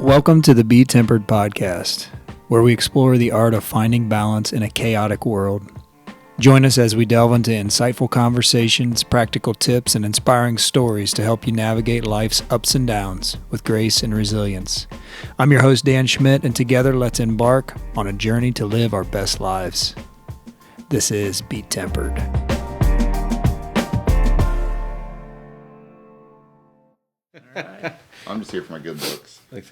Welcome to the BeTempered podcast, where we explore the art of finding balance in a chaotic world. Join us as we delve into insightful conversations, practical tips, and inspiring stories to help you navigate life's ups and downs with grace and resilience. I'm your host, Dan Schmidt, and together let's embark on a journey to live our best lives. This is BeTempered. I'm just here for my good books. Even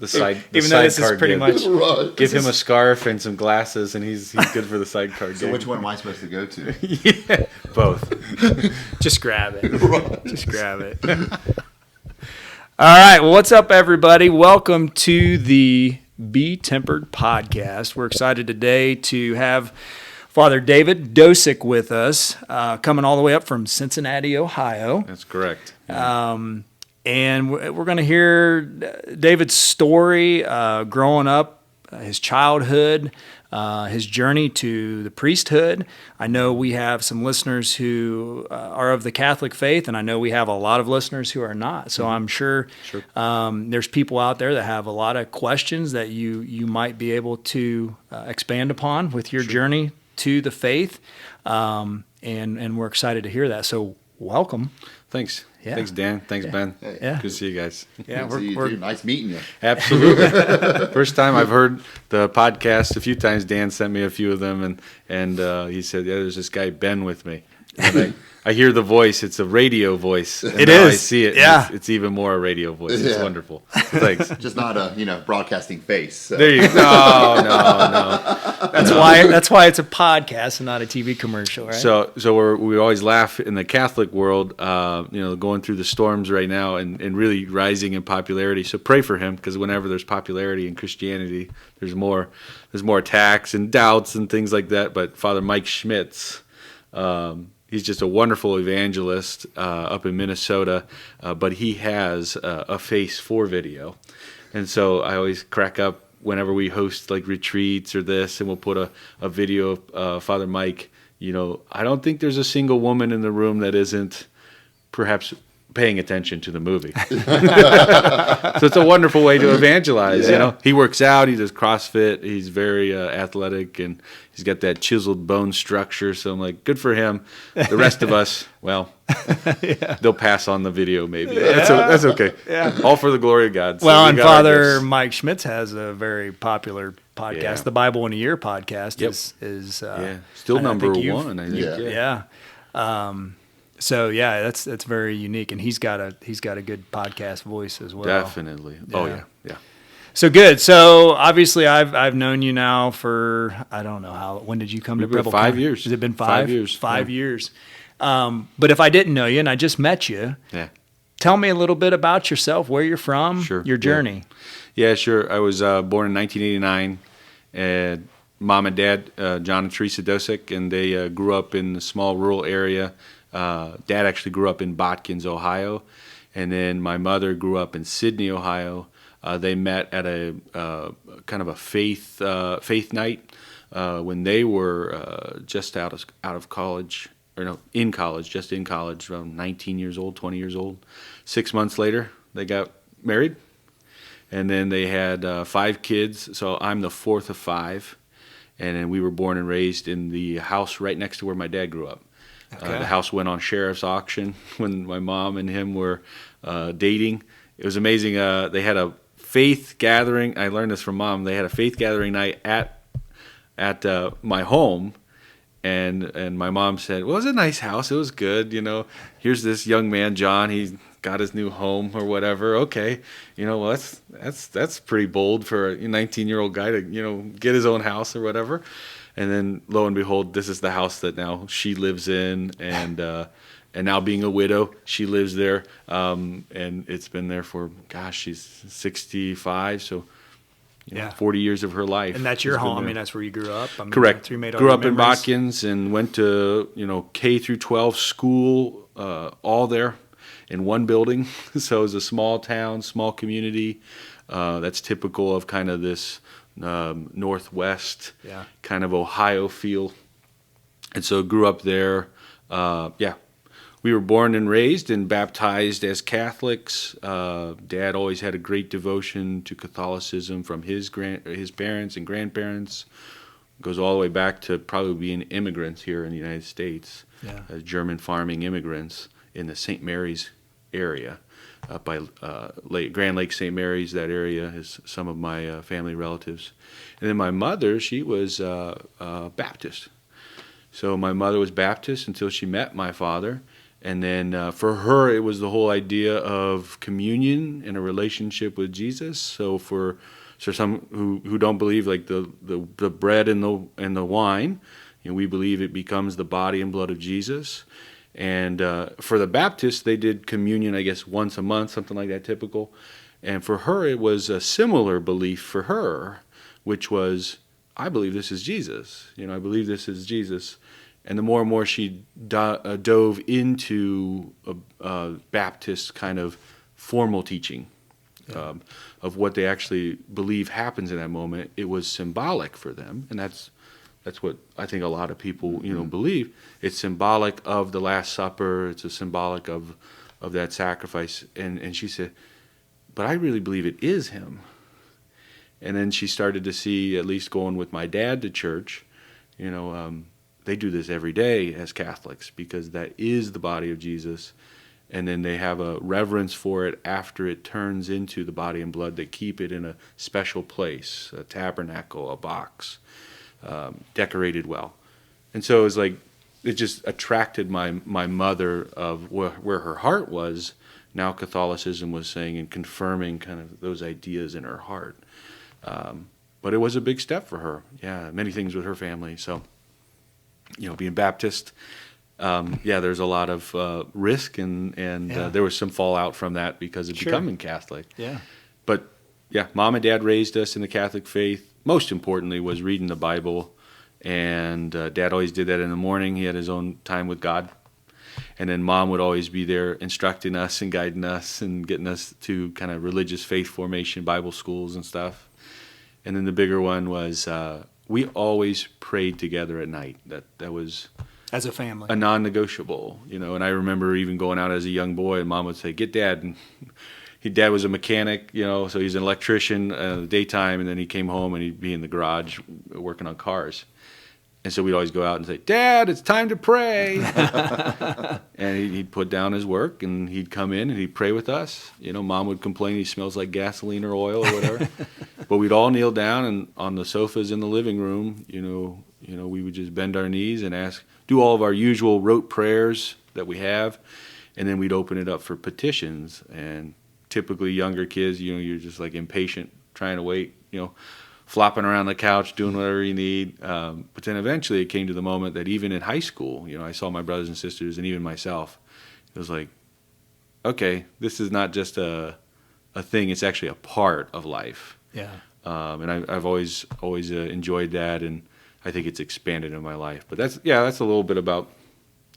though this is pretty much give him a scarf and some glasses, and he's good for the sidecar game. So which one am I supposed to go to? Yeah, both. Just grab it. Just grab it. All right. Well, what's up, everybody? Welcome to the BeTempered podcast. We're excited today to have Fr David Doseck with us, coming all the way up from Cincinnati, Ohio. That's correct. And we're going to hear David's story, growing up, his childhood, his journey to the priesthood. I know we have some listeners who are of the Catholic faith, and I know we have a lot of listeners who are not. So I'm sure there's people out there that have a lot of questions that you might be able to expand upon with your journey to the faith. And we're excited to hear that. So welcome. Thanks. Yeah. Thanks, Dan. Thanks, Ben. Hey. Yeah. Good to see you guys. Yeah, Good to see you too. Nice meeting you. Absolutely. First time I've heard the podcast a few times. Dan sent me a few of them, and he said, "Yeah, there's this guy Ben with me." And I hear the voice. It's a radio voice. And it now is. I see it. Yeah. It's even more a radio voice. It's wonderful. Thanks. Just not a broadcasting face. So. There you go. No. That's why it's a podcast and not a TV commercial, right? So we always laugh in the Catholic world, going through the storms right now and really rising in popularity. So pray for him, because whenever there's popularity in Christianity, there's more attacks and doubts and things like that. But Father Mike Schmitz, he's just a wonderful evangelist up in Minnesota, but he has a face for video. And so I always crack up whenever we host like retreats or this, and we'll put a video of Father Mike. I don't think there's a single woman in the room that isn't perhaps paying attention to the movie. So it's a wonderful way to evangelize. Yeah. He works out, he does CrossFit, he's very athletic, and he's got that chiseled bone structure. So I'm like, good for him. The rest of us, well, they'll pass on the video maybe. That's okay. Yeah. All for the glory of God. So well, we and got our Father gifts. Mike Schmitz has a very popular podcast. Yeah. The Bible in a Year podcast is still I number think one. I think. Yeah. So that's very unique, and he's got a good podcast voice as well. Definitely. Oh yeah. So good. So obviously, I've known you now for, I don't know when did you come to Preble? 5 years. Has it been 5? 5 years. 5 years. But if I didn't know you and I just met you, tell me a little bit about yourself, where you're from, your journey. Yeah, sure. I was born in 1989, and Mom and Dad, John and Teresa Doseck, and they grew up in a small rural area. Dad actually grew up in Botkins, Ohio, and then my mother grew up in Sydney, Ohio. They met at a kind of a faith night when they were just out of college, in college, around 19 years old, 20 years old. 6 months later, they got married, and then they had 5 kids. So I'm the fourth of 5, and then we were born and raised in the house right next to where my dad grew up. Okay. The house went on sheriff's auction when my mom and him were dating. It was amazing. They had a faith gathering. I learned this from Mom. They had a faith gathering night at my home, and my mom said, "Well, it was a nice house. It was good. Here's this young man, John. He's got his new home or whatever. Okay, well, that's pretty bold for a 19-year-old guy to get his own house or whatever." And then, lo and behold, this is the house that now she lives in, and now being a widow, she lives there, and it's been there for, she's 65, so 40 years of her life. And that's your home. I mean, that's where you grew up. Correct. That's where you made all grew your up in memories. Botkins and went to K through 12 school, all there in one building. So it was a small town, small community. That's typical of kind of this Northwest kind of Ohio feel. And so grew up there. we were born and raised and baptized as Catholics. Dad always had a great devotion to Catholicism from his parents and grandparents. Goes all the way back to probably being immigrants here in the United States, German farming immigrants in the St. Mary's area, up by Grand Lake St. Mary's. That area is some of my family relatives. And then my mother, she was Baptist. So my mother was Baptist until she met my father. And then for her, it was the whole idea of communion and a relationship with Jesus. So for some who don't believe, like the bread and the wine, we believe it becomes the body and blood of Jesus. And for the Baptists, they did communion, I guess, once a month, something like that, typical. And for her, it was a similar belief for her, which was, I believe this is Jesus. I believe this is Jesus. And the more and more she dove into a Baptist kind of formal teaching of what they actually believe happens in that moment, it was symbolic for them. And that's what I think a lot of people, believe. It's symbolic of the Last Supper. It's a symbolic of that sacrifice. And she said, but I really believe it is him. And then she started to see, at least going with my dad to church, they do this every day as Catholics because that is the body of Jesus. And then they have a reverence for it after it turns into the body and blood. They keep it in a special place, a tabernacle, a box, decorated well. And so it was like, it just attracted my mother of where her heart was. Now Catholicism was saying and confirming kind of those ideas in her heart. But it was a big step for her. Yeah, many things with her family. So, being Baptist, there's a lot of risk and there was some fallout from that because of becoming Catholic. Yeah. But Mom and Dad raised us in the Catholic faith. Most importantly was reading the Bible, and Dad always did that in the morning. He had his own time with God. And then Mom would always be there instructing us and guiding us and getting us to kind of religious faith formation, Bible schools and stuff. And then the bigger one was we always prayed together at night. That was as a family, a non-negotiable, And I remember even going out as a young boy, and Mom would say, "Get Dad." And Dad was a mechanic, so he's an electrician in the daytime, and then he came home and he'd be in the garage working on cars. And so we'd always go out and say, "Dad, it's time to pray." And he'd put down his work and he'd come in and he'd pray with us. Mom would complain he smells like gasoline or oil or whatever. But we'd all kneel down, and on the sofas in the living room, we would just bend our knees and do all of our usual rote prayers that we have. And then we'd open it up for petitions. And typically younger kids, you're just like impatient, trying to wait, flopping around the couch, doing whatever you need. But then eventually it came to the moment that even in high school, I saw my brothers and sisters and even myself. It was like, okay, this is not just a thing, it's actually a part of life. Yeah. And I've always enjoyed that, and I think it's expanded in my life. But that's a little bit about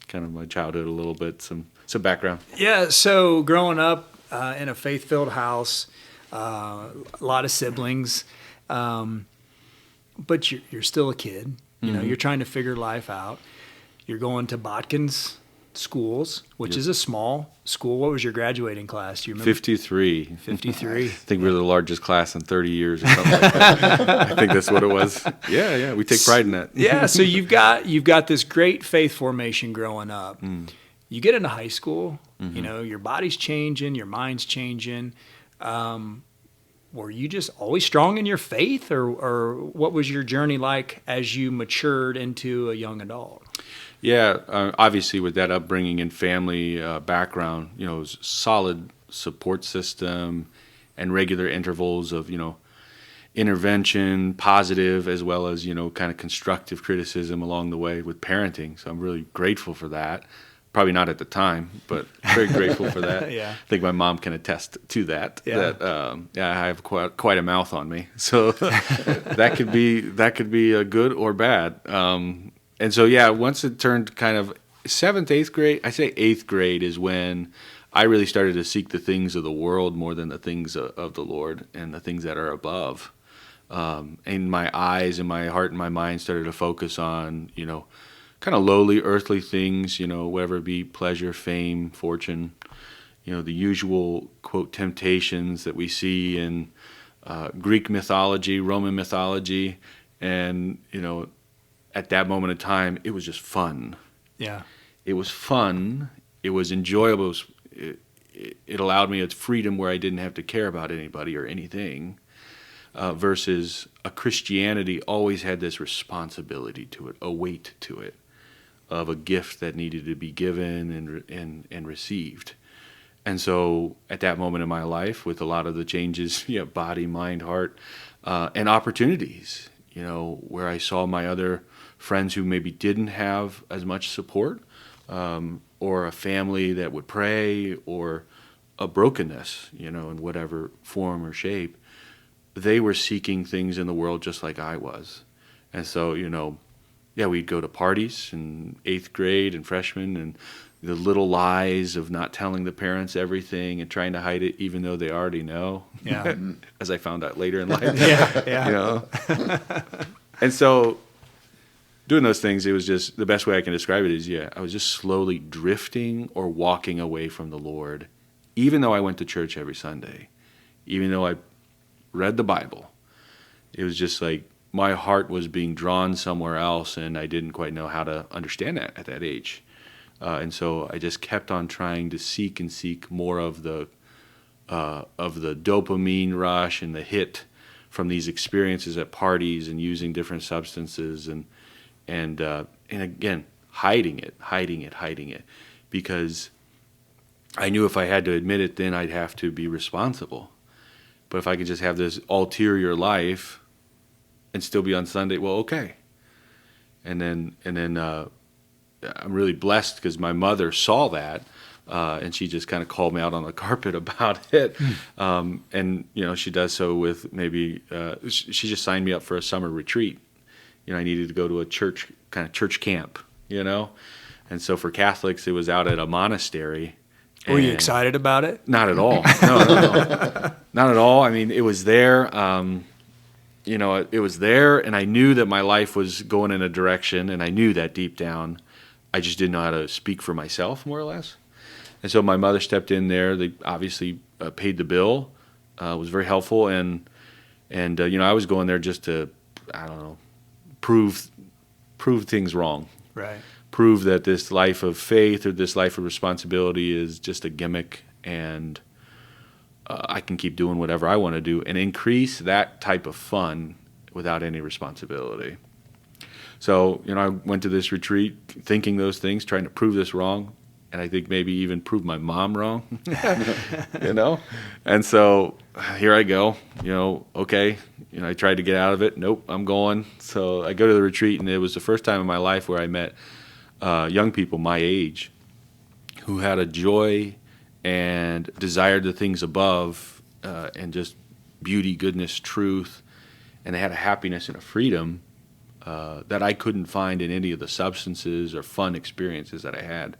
kind of my childhood, a little bit, some background. Yeah, so growing up in a faith-filled house, a lot of siblings, but you're still a kid. You're trying to figure life out. You're going to Botkins schools, which is a small school. What was your graduating class? Do you remember? 53. 53. I think we were the largest class in 30 years or something like that. I think that's what it was. Yeah, we take pride in that. Yeah, so you've got this great faith formation growing up. You get into high school, your body's changing, your mind's changing. Were you just always strong in your faith, or what was your journey like as you matured into a young adult? Yeah, obviously with that upbringing and family background, it was a solid support system and regular intervals of, intervention, positive as well as, kind of constructive criticism along the way with parenting. So I'm really grateful for that. Probably not at the time, but very grateful for that. Yeah. I think my mom can attest to that. Yeah. That I have quite a mouth on me, so that could be a good or bad. And so once it turned kind of 7th, 8th grade, I say 8th grade is when I really started to seek the things of the world more than the things of the Lord and the things that are above. And my eyes and my heart and my mind started to focus on kind of lowly earthly things, whether it be pleasure, fame, fortune, the usual, quote, temptations that we see in Greek mythology, Roman mythology. And, at that moment in time, it was just fun. Yeah. It was fun. It was enjoyable. It allowed me a freedom where I didn't have to care about anybody or anything. Versus a Christianity always had this responsibility to it, a weight to it, of a gift that needed to be given and received. And so at that moment in my life, with a lot of the changes, body, mind, heart, and opportunities, where I saw my other friends who maybe didn't have as much support, or a family that would pray, or a brokenness, in whatever form or shape, they were seeking things in the world just like I was. And so, we'd go to parties in 8th grade and freshman, and the little lies of not telling the parents everything and trying to hide it even though they already know. Yeah. As I found out later in life. Yeah. And so doing those things, it was just, the best way I can describe it is, I was just slowly drifting or walking away from the Lord, even though I went to church every Sunday, even though I read the Bible. It was just like my heart was being drawn somewhere else, and I didn't quite know how to understand that at that age. And so I just kept on trying to seek more of the dopamine rush and the hit from these experiences at parties and using different substances and again hiding it because I knew if I had to admit it, then I'd have to be responsible. But if I could just have this ulterior life and still be on Sunday, well, okay. And then I'm really blessed because my mother saw that, and she just kind of called me out on the carpet about it. And she does so with maybe she just signed me up for a summer retreat. I needed to go to a church camp, and so for Catholics it was out at a monastery. Were you excited about it? Not at all. No. Not at all. I mean, it was there. It was there, and I knew that my life was going in a direction, and I knew that deep down. I just didn't know how to speak for myself, more or less. And so my mother stepped in there. They obviously paid the bill. Was very helpful, and I was going there just to, I don't know, prove things wrong. Right. Prove that this life of faith or this life of responsibility is just a gimmick, and I can keep doing whatever I want to do and increase that type of fun without any responsibility. So, I went to this retreat thinking those things, trying to prove this wrong, and I think maybe even prove my mom wrong, And so here I go, okay, I tried to get out of it. Nope, I'm going. So I go to the retreat, and it was the first time in my life where I met young people my age who had a joy and desired the things above, and just beauty, goodness, truth, and they had a happiness and a freedom that I couldn't find in any of the substances or fun experiences that I had.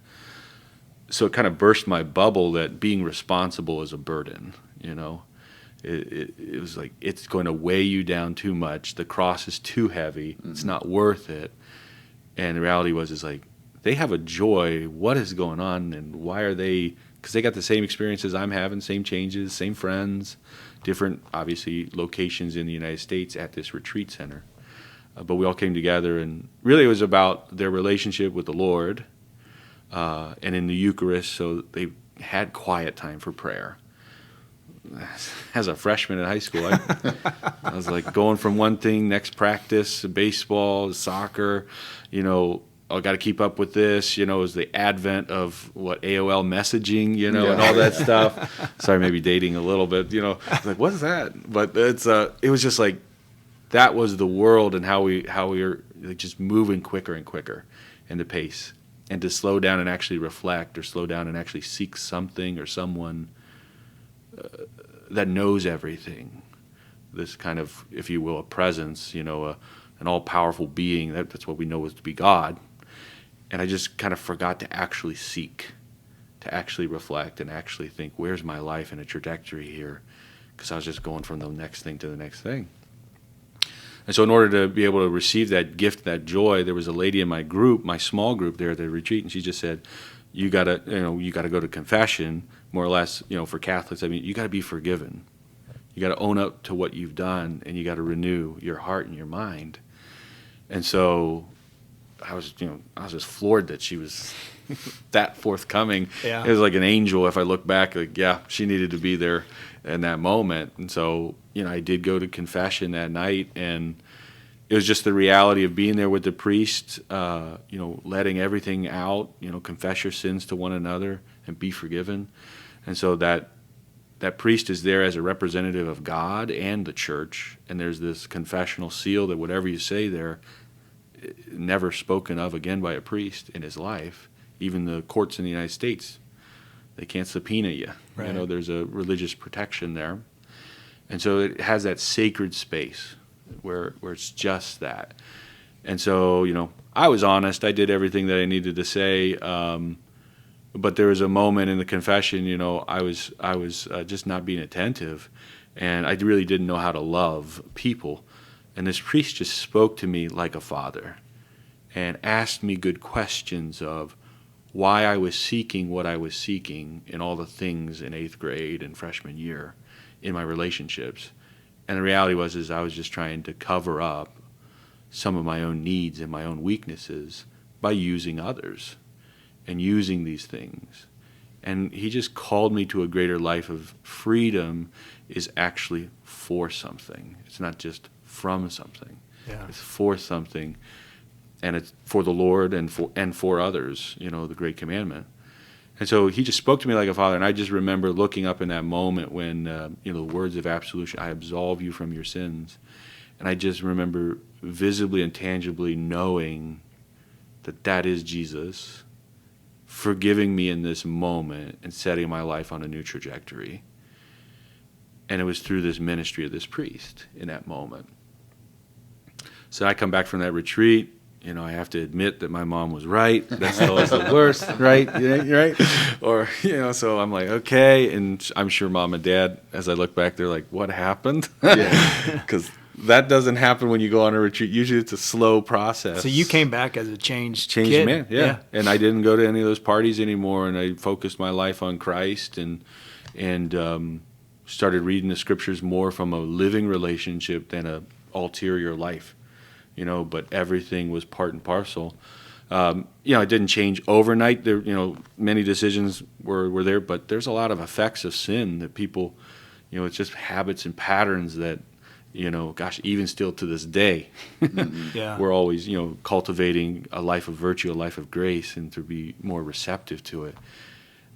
So it kind of burst my bubble that being responsible is a burden, It was like, it's going to weigh you down too much. The cross is too heavy. Mm-hmm. It's not worth it. And the reality is like, they have a joy. What is going on, and why are they? Because they got the same experiences I'm having, same changes, same friends, different, obviously, locations in the United States at this retreat center. But we all came together, and really it was about their relationship with the Lord, and in the Eucharist, so they had quiet time for prayer. As a freshman in high school, I was like going from one thing, next practice, baseball, soccer, I got to keep up with this, it was the advent of AOL messaging, and all that stuff. Sorry, maybe dating a little bit, like, what is that? But it was just like, that was the world, and how we are like just moving quicker and quicker in the pace, and to slow down and actually reflect, or slow down and actually seek something or someone that knows everything. This kind of, if you will, a presence, an all-powerful being. That's what we know is to be God. And I just kind of forgot to actually seek, to actually reflect, and actually think, where's my life in a trajectory here? Because I was just going from the next thing to the next thing. And so in order to be able to receive that gift, that joy, there was a lady in my group, my small group there at the retreat, and she just said, you gotta go to confession, more or less, for Catholics, I mean, you gotta be forgiven. You gotta own up to what you've done, and you gotta renew your heart and your mind. And so I was just floored that she was that forthcoming. Yeah. It was like an angel. If I look back, like, yeah, she needed to be there in that moment. And so, I did go to confession that night, and it was just the reality of being there with the priest, letting everything out, confess your sins to one another and be forgiven. And so that priest is there as a representative of God and the church, and there's this confessional seal that whatever you say there, never spoken of again by a priest in his life. Even the courts in the United States, they can't subpoena you. Right. There's a religious protection there. And so it has that sacred space where it's just that. And so, I was honest. I did everything that I needed to say. But there was a moment in the confession, I was just not being attentive. And I really didn't know how to love people. And this priest just spoke to me like a father and asked me good questions of why I was seeking what I was seeking in all the things in 8th grade and freshman year in my relationships. And the reality was I was just trying to cover up some of my own needs and my own weaknesses by using others and using these things. And he just called me to a greater life of freedom is actually for something. It's not just from something. Yeah. It's for something, and it's for the Lord and for others, the great commandment. And so he just spoke to me like a father, and I just remember looking up in that moment when, the words of absolution, I absolve you from your sins. And I just remember visibly and tangibly knowing that is Jesus forgiving me in this moment and setting my life on a new trajectory. And it was through this ministry of this priest in that moment. So I come back from that retreat. I have to admit that my mom was right. That's always the worst, right? Right? Or, so I'm like, okay. And I'm sure mom and dad, as I look back, they're like, what happened? Because that doesn't happen when you go on a retreat. Usually it's a slow process. So you came back as a changed kid. Man, yeah. Yeah. And I didn't go to any of those parties anymore, and I focused my life on Christ and started reading the scriptures more from a living relationship than a ulterior life. But everything was part and parcel. It didn't change overnight. There, many decisions were there, but there's a lot of effects of sin that people, it's just habits and patterns that, even still to this day, Yeah. we're always, cultivating a life of virtue, a life of grace, and to be more receptive to it.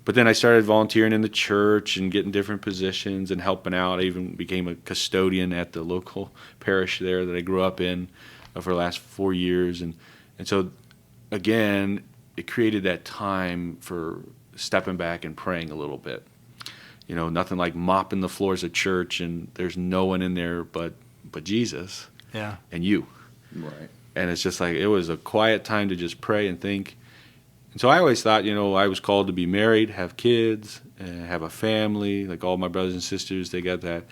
But then I started volunteering in the church and getting different positions and helping out. I even became a custodian at the local parish there that I grew up in for the last 4 years. And so, again, it created that time for stepping back and praying a little bit. Nothing like mopping the floors of church and there's no one in there but Jesus and you. Right. And it's just like it was a quiet time to just pray and think. And so I always thought, I was called to be married, have kids, have a family, like all my brothers and sisters, they got that.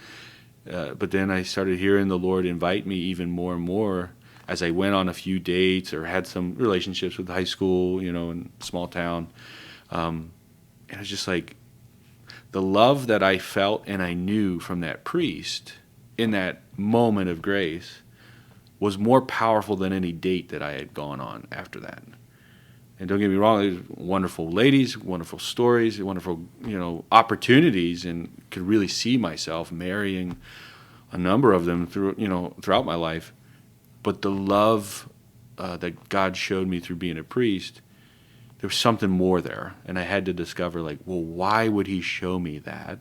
But then I started hearing the Lord invite me even more and more as I went on a few dates or had some relationships with high school, in small town. And it's just like the love that I felt and I knew from that priest in that moment of grace was more powerful than any date that I had gone on after that. And don't get me wrong, there's wonderful ladies, wonderful stories, wonderful, opportunities, and could really see myself marrying a number of them throughout my life. But the love that God showed me through being a priest, there was something more there. And I had to discover, why would he show me that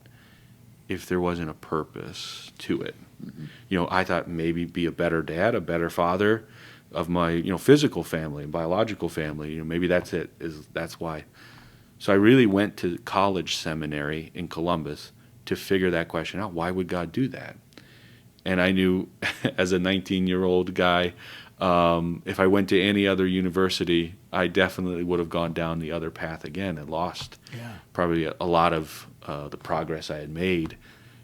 if there wasn't a purpose to it? Mm-hmm. I thought maybe be a better dad, a better father of my, physical family and biological family. Maybe that's it. That's why. So I really went to college seminary in Columbus to figure that question out. Why would God do that? And I knew as a 19-year-old guy, if I went to any other university, I definitely would have gone down the other path again and lost probably a lot of the progress I had made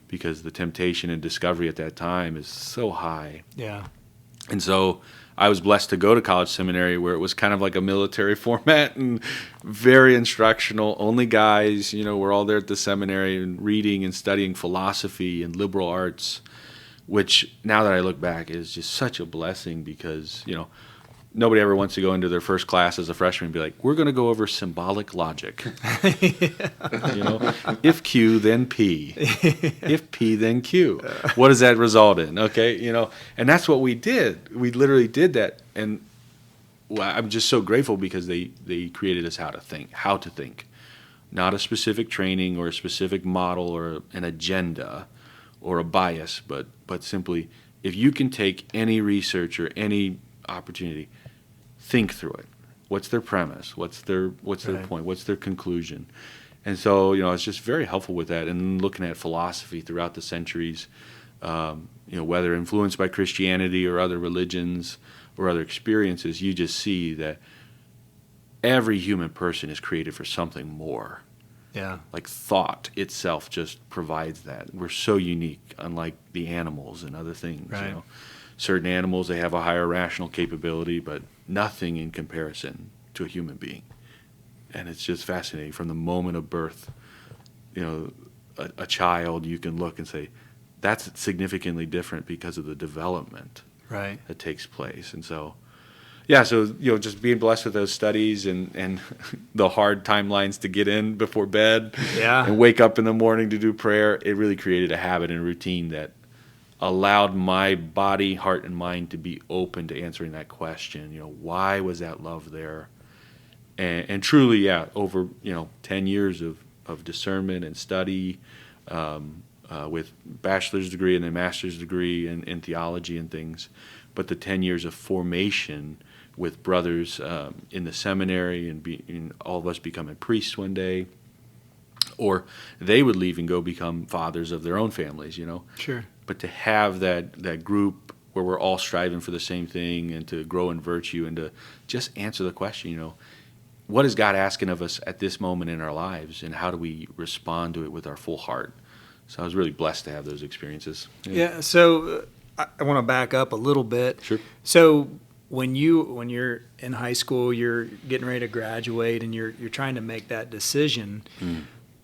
because the temptation and discovery at that time is so high. Yeah. And so I was blessed to go to college seminary where it was kind of like a military format and very instructional. Only guys, we're all there at the seminary and reading and studying philosophy and liberal arts, which now that I look back is just such a blessing because, nobody ever wants to go into their first class as a freshman and be like, we're going to go over symbolic logic. If Q, then P. If P, then Q. What does that result in? Okay, and that's what we did. We literally did that. And I'm just so grateful because they created us how to think. Not a specific training or a specific model or an agenda or a bias, but simply if you can take any research or any opportunity, think through it. What's their premise? What's their point? What's their conclusion? And so, it's just very helpful with that. And looking at philosophy throughout the centuries, whether influenced by Christianity or other religions or other experiences, you just see that every human person is created for something more. Yeah. Like thought itself just provides that. We're so unique, unlike the animals and other things. Right. Certain animals, they have a higher rational capability, but nothing in comparison to a human being. And it's just fascinating. From the moment of birth, a child, you can look and say, that's significantly different because of the development that takes place. And so, just being blessed with those studies and the hard timelines to get in before bed and wake up in the morning to do prayer, it really created a habit and routine that allowed my body, heart, and mind to be open to answering that question. Why was that love there? And truly, over 10 years of discernment and study, with bachelor's degree and then master's degree in theology and things, but the 10 years of formation with brothers in the seminary and all of us becoming priests one day, or they would leave and go become fathers of their own families. Sure. But to have that group where we're all striving for the same thing and to grow in virtue and to just answer the question, what is God asking of us at this moment in our lives, and how do we respond to it with our full heart? So I was really blessed to have those experiences. Yeah. So I want to back up a little bit. Sure. So when you're in high school, you're getting ready to graduate, and you're trying to make that decision.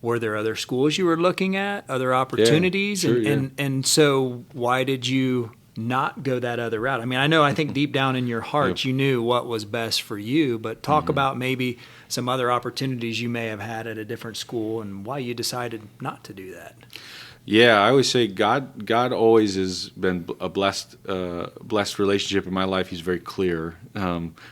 Were there other schools you were looking at, other opportunities? Yeah, sure, and so why did you not go that other route? I mean, I think deep down in your heart you knew what was best for you, but talk about maybe some other opportunities you may have had at a different school and why you decided not to do that. Yeah, I always say God always has been a blessed relationship in my life. He's very clear,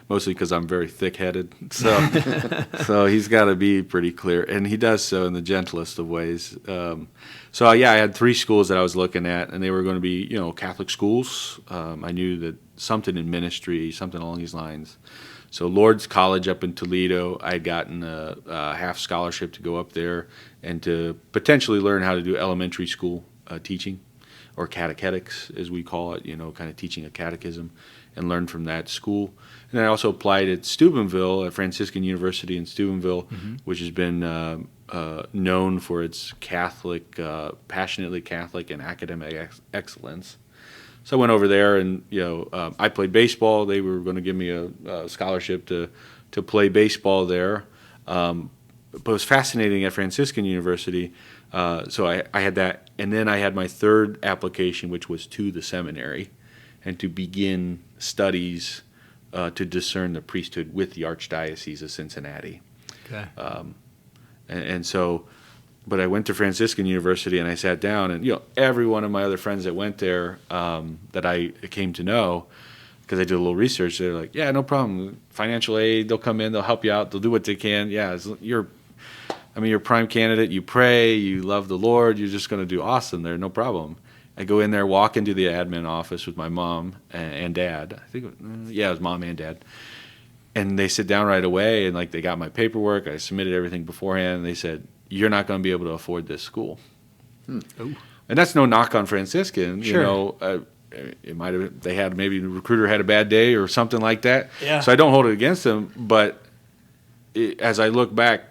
mostly because I'm very thick-headed. So He's got to be pretty clear, and He does so in the gentlest of ways. I had 3 schools that I was looking at, and they were going to be, Catholic schools. I knew that something in ministry, something along these lines. So Lord's College up in Toledo, I had gotten a half scholarship to go up there and to potentially learn how to do elementary school teaching, or catechetics as we call it, kind of teaching a catechism, and learn from that school. And then I also applied at Steubenville, at Franciscan University in Steubenville, which has been known for its Catholic, passionately Catholic and academic excellence. So I went over there, and I played baseball. They were going to give me a scholarship to play baseball there. But it was fascinating at Franciscan University. So I had that, and then I had my third application, which was to the seminary, and to begin studies to discern the priesthood with the Archdiocese of Cincinnati. Okay. But I went to Franciscan University, and I sat down, and every one of my other friends that went there that I came to know, because I did a little research, they're like, yeah, no problem, financial aid, they'll come in, they'll help you out, they'll do what they can. Yeah, you're a prime candidate, you pray, you love the Lord, you're just going to do awesome there, no problem. I go in there, walk into the admin office with my mom and dad. I think, it was mom and dad. And they sit down right away, and they got my paperwork. I submitted everything beforehand, and they said, you're not going to be able to afford this school. And that's no knock on Franciscan. Sure. It might have, maybe the recruiter had a bad day or something like that. Yeah. So I don't hold it against them. But as I look back,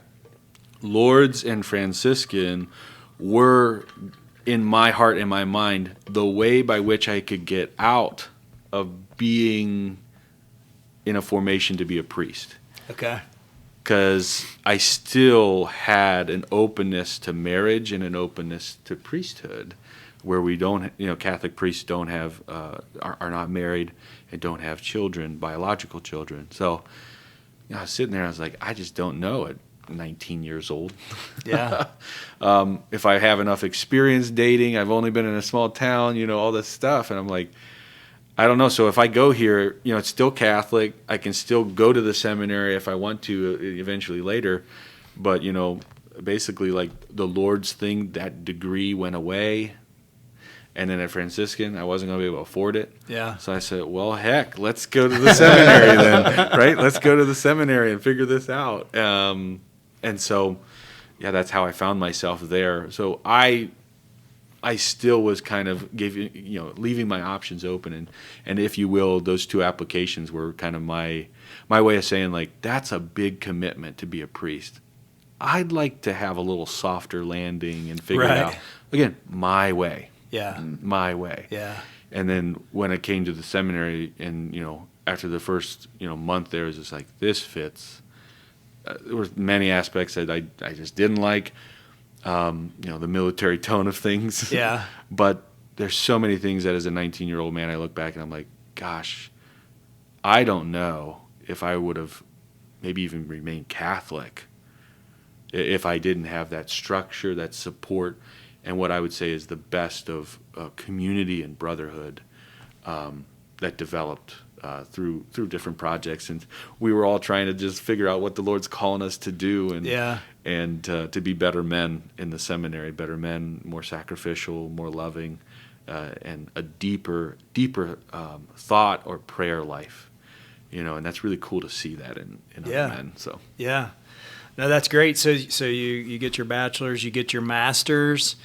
Lourdes and Franciscan were, in my heart and my mind, the way by which I could get out of being in a formation to be a priest. Okay. Because I still had an openness to marriage and an openness to priesthood, where we don't, Catholic priests don't have, are not married and don't have children, biological children. So, I was sitting there and I was like, I just don't know at 19 years old. Yeah. If I have enough experience dating, I've only been in a small town, all this stuff. And I'm like, I don't know. So if I go here, it's still Catholic. I can still go to the seminary if I want to eventually later. But, basically like the Lord's thing, that degree went away. And then at Franciscan, I wasn't going to be able to afford it. Yeah. So I said, well, heck, let's go to the seminary then, right? Let's go to the seminary and figure this out. And so, that's how I found myself there. So I still was kind of leaving my options open, and if you will, those two applications were kind of my way of saying, like, that's a big commitment to be a priest. I'd like to have a little softer landing and figure it out again my way. Yeah. My way. Yeah. And then when it came to the seminary, and after the first month there, it was just like, this fits. There were many aspects that I just didn't like. The military tone of things. Yeah. But there's so many things that as a 19-year-old man, I look back and I'm like, gosh, I don't know if I would have maybe even remained Catholic if I didn't have that structure, that support, and what I would say is the best of community and brotherhood that developed through different projects. And we were all trying to just figure out what the Lord's calling us to do, and to be better men in the seminary, better men, more sacrificial, more loving, and a deeper thought or prayer life. And that's really cool to see that in other men. So yeah, no, that's great. So you get your bachelor's, you get your master's.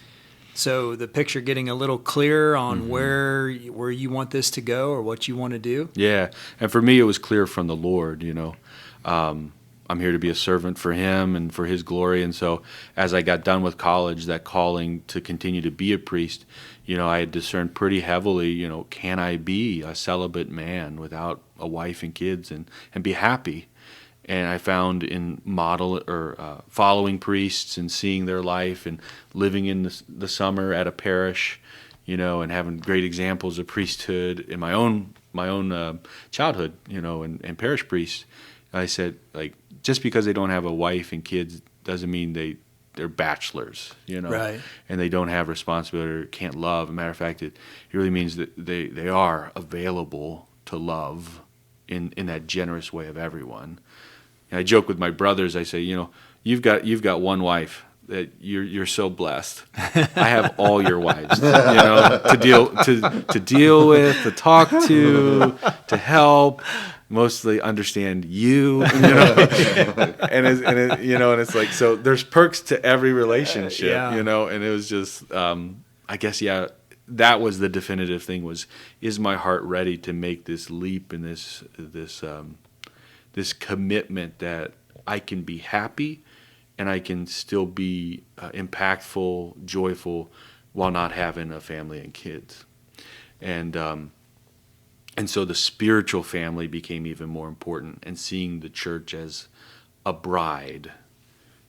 So the picture getting a little clearer on where you want this to go or what you want to do. Yeah, and for me, it was clear from the Lord. I'm here to be a servant for Him and for His glory. And so, as I got done with college, that calling to continue to be a priest, I had discerned pretty heavily. Can I be a celibate man without a wife and kids and be happy? And I found in following priests and seeing their life and living in the summer at a parish, and having great examples of priesthood in my own childhood, and parish priests. I said, like, just because they don't have a wife and kids doesn't mean they're bachelors, Right. And they don't have responsibility or can't love. As a matter of fact, it really means that they are available to love in that generous way of everyone. And I joke with my brothers. I say, you've got one wife that you're so blessed. I have all your wives, to deal with, to talk to help, mostly understand you, and it's like, so there's perks to every relationship, and it was just, I guess, that was the definitive thing is my heart ready to make this leap and this commitment that I can be happy and I can still be impactful, joyful, while not having a family and kids. And so the spiritual family became even more important, and seeing the church as a bride.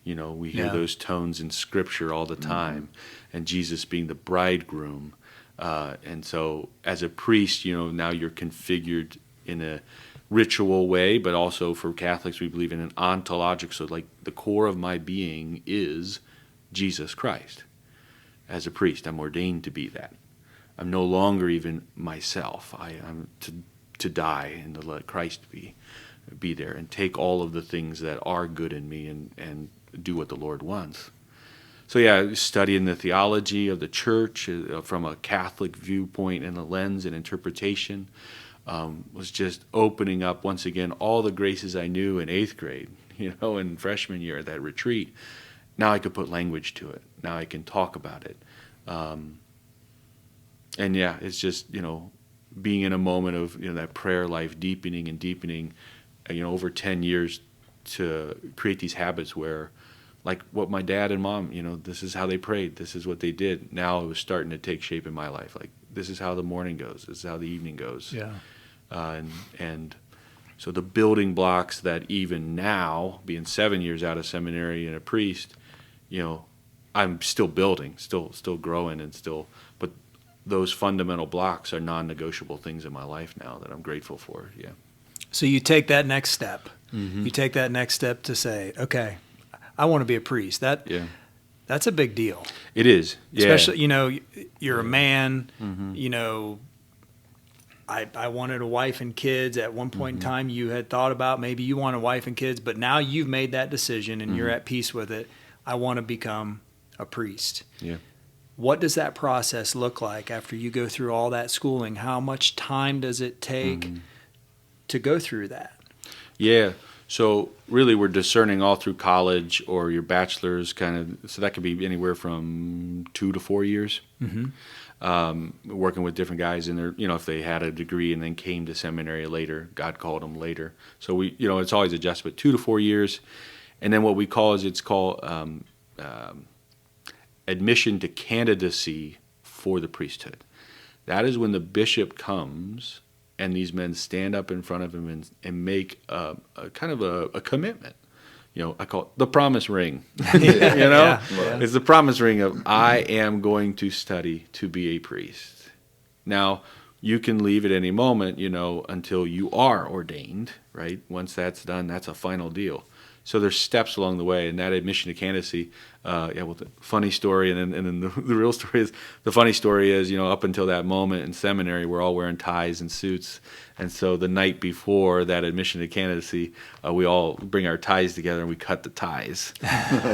We hear those tones in Scripture all the time, and Jesus being the bridegroom. And so as a priest, now you're configured in a ritual way, but also for Catholics, we believe in an ontologic. So like the core of my being is Jesus Christ. As a priest, I'm ordained to be that. I'm no longer even myself. I'm to die and to let Christ be there and take all of the things that are good in me and do what the Lord wants. So studying the theology of the church from a Catholic viewpoint and a lens and interpretation was just opening up once again all the graces I knew in 8th grade, in freshman year at that retreat. Now I could put language to it. Now I can talk about it. It's just, being in a moment of, that prayer life deepening and deepening, over 10 years to create these habits where, like what my dad and mom, this is how they prayed. This is what they did. Now it was starting to take shape in my life. Like, this is how the morning goes. This is how the evening goes. Yeah. And so the building blocks that even now, being 7 years out of seminary and a priest, I'm still building, still growing, but those fundamental blocks are non-negotiable things in my life now that I'm grateful for. Yeah. So you take that next step. You take that next step to say, okay, I want to be a priest. That's a big deal. It is. Yeah. Especially, you're a man, I wanted a wife and kids. At one point in time, you had thought about maybe you want a wife and kids, but now you've made that decision and you're at peace with it. I want to become a priest. Yeah. What does that process look like after you go through all that schooling? How much time does it take to go through that? Yeah. So really we're discerning all through college or your bachelor's so that could be anywhere from 2 to 4 years. Working with different guys in there, if they had a degree and then came to seminary later, God called them later. So it's always adjustment, 2 to 4 years. And then what we call admission to candidacy for the priesthood. That is when the bishop comes and these men stand up in front of him and make a kind of a commitment. I call it the promise ring. Yeah. It's the promise ring of I am going to study to be a priest. Now, you can leave at any moment, until you are ordained, right? Once that's done, that's a final deal. So there's steps along the way, and that admission to candidacy. The funny story, and then the real story is the funny story is up until that moment in seminary, we're all wearing ties and suits, and so the night before that admission to candidacy, we all bring our ties together and we cut the ties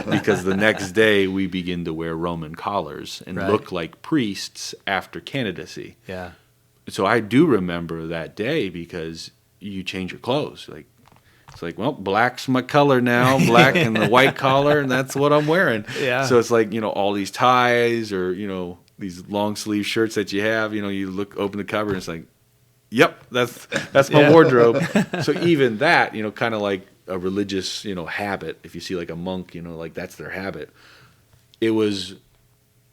because the next day we begin to wear Roman collars and look like priests after candidacy. Yeah. So I do remember that day because you change your clothes, It's like, well, black's my color now, black and the white collar, and that's what I'm wearing. Yeah. So it's like, all these ties or, these long sleeve shirts that you have, you open the cover and it's like, yep, that's my wardrobe. So even that, kind of like a religious, habit, if you see like a monk, like that's their habit. It was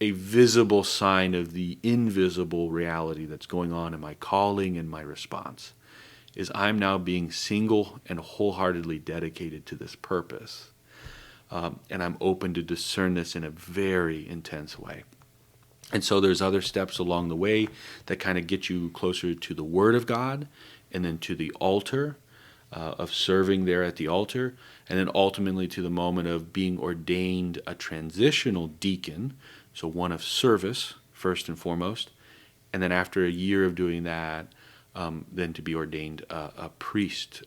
a visible sign of the invisible reality that's going on in my calling and my response. Is I'm now being single and wholeheartedly dedicated to this purpose. And I'm open to discern this in a very intense way. And so there's other steps along the way that kind of get you closer to the Word of God and then to the altar, of serving there at the altar, and then ultimately to the moment of being ordained a transitional deacon, so one of service first and foremost, and then after a year of doing that, then to be ordained a priest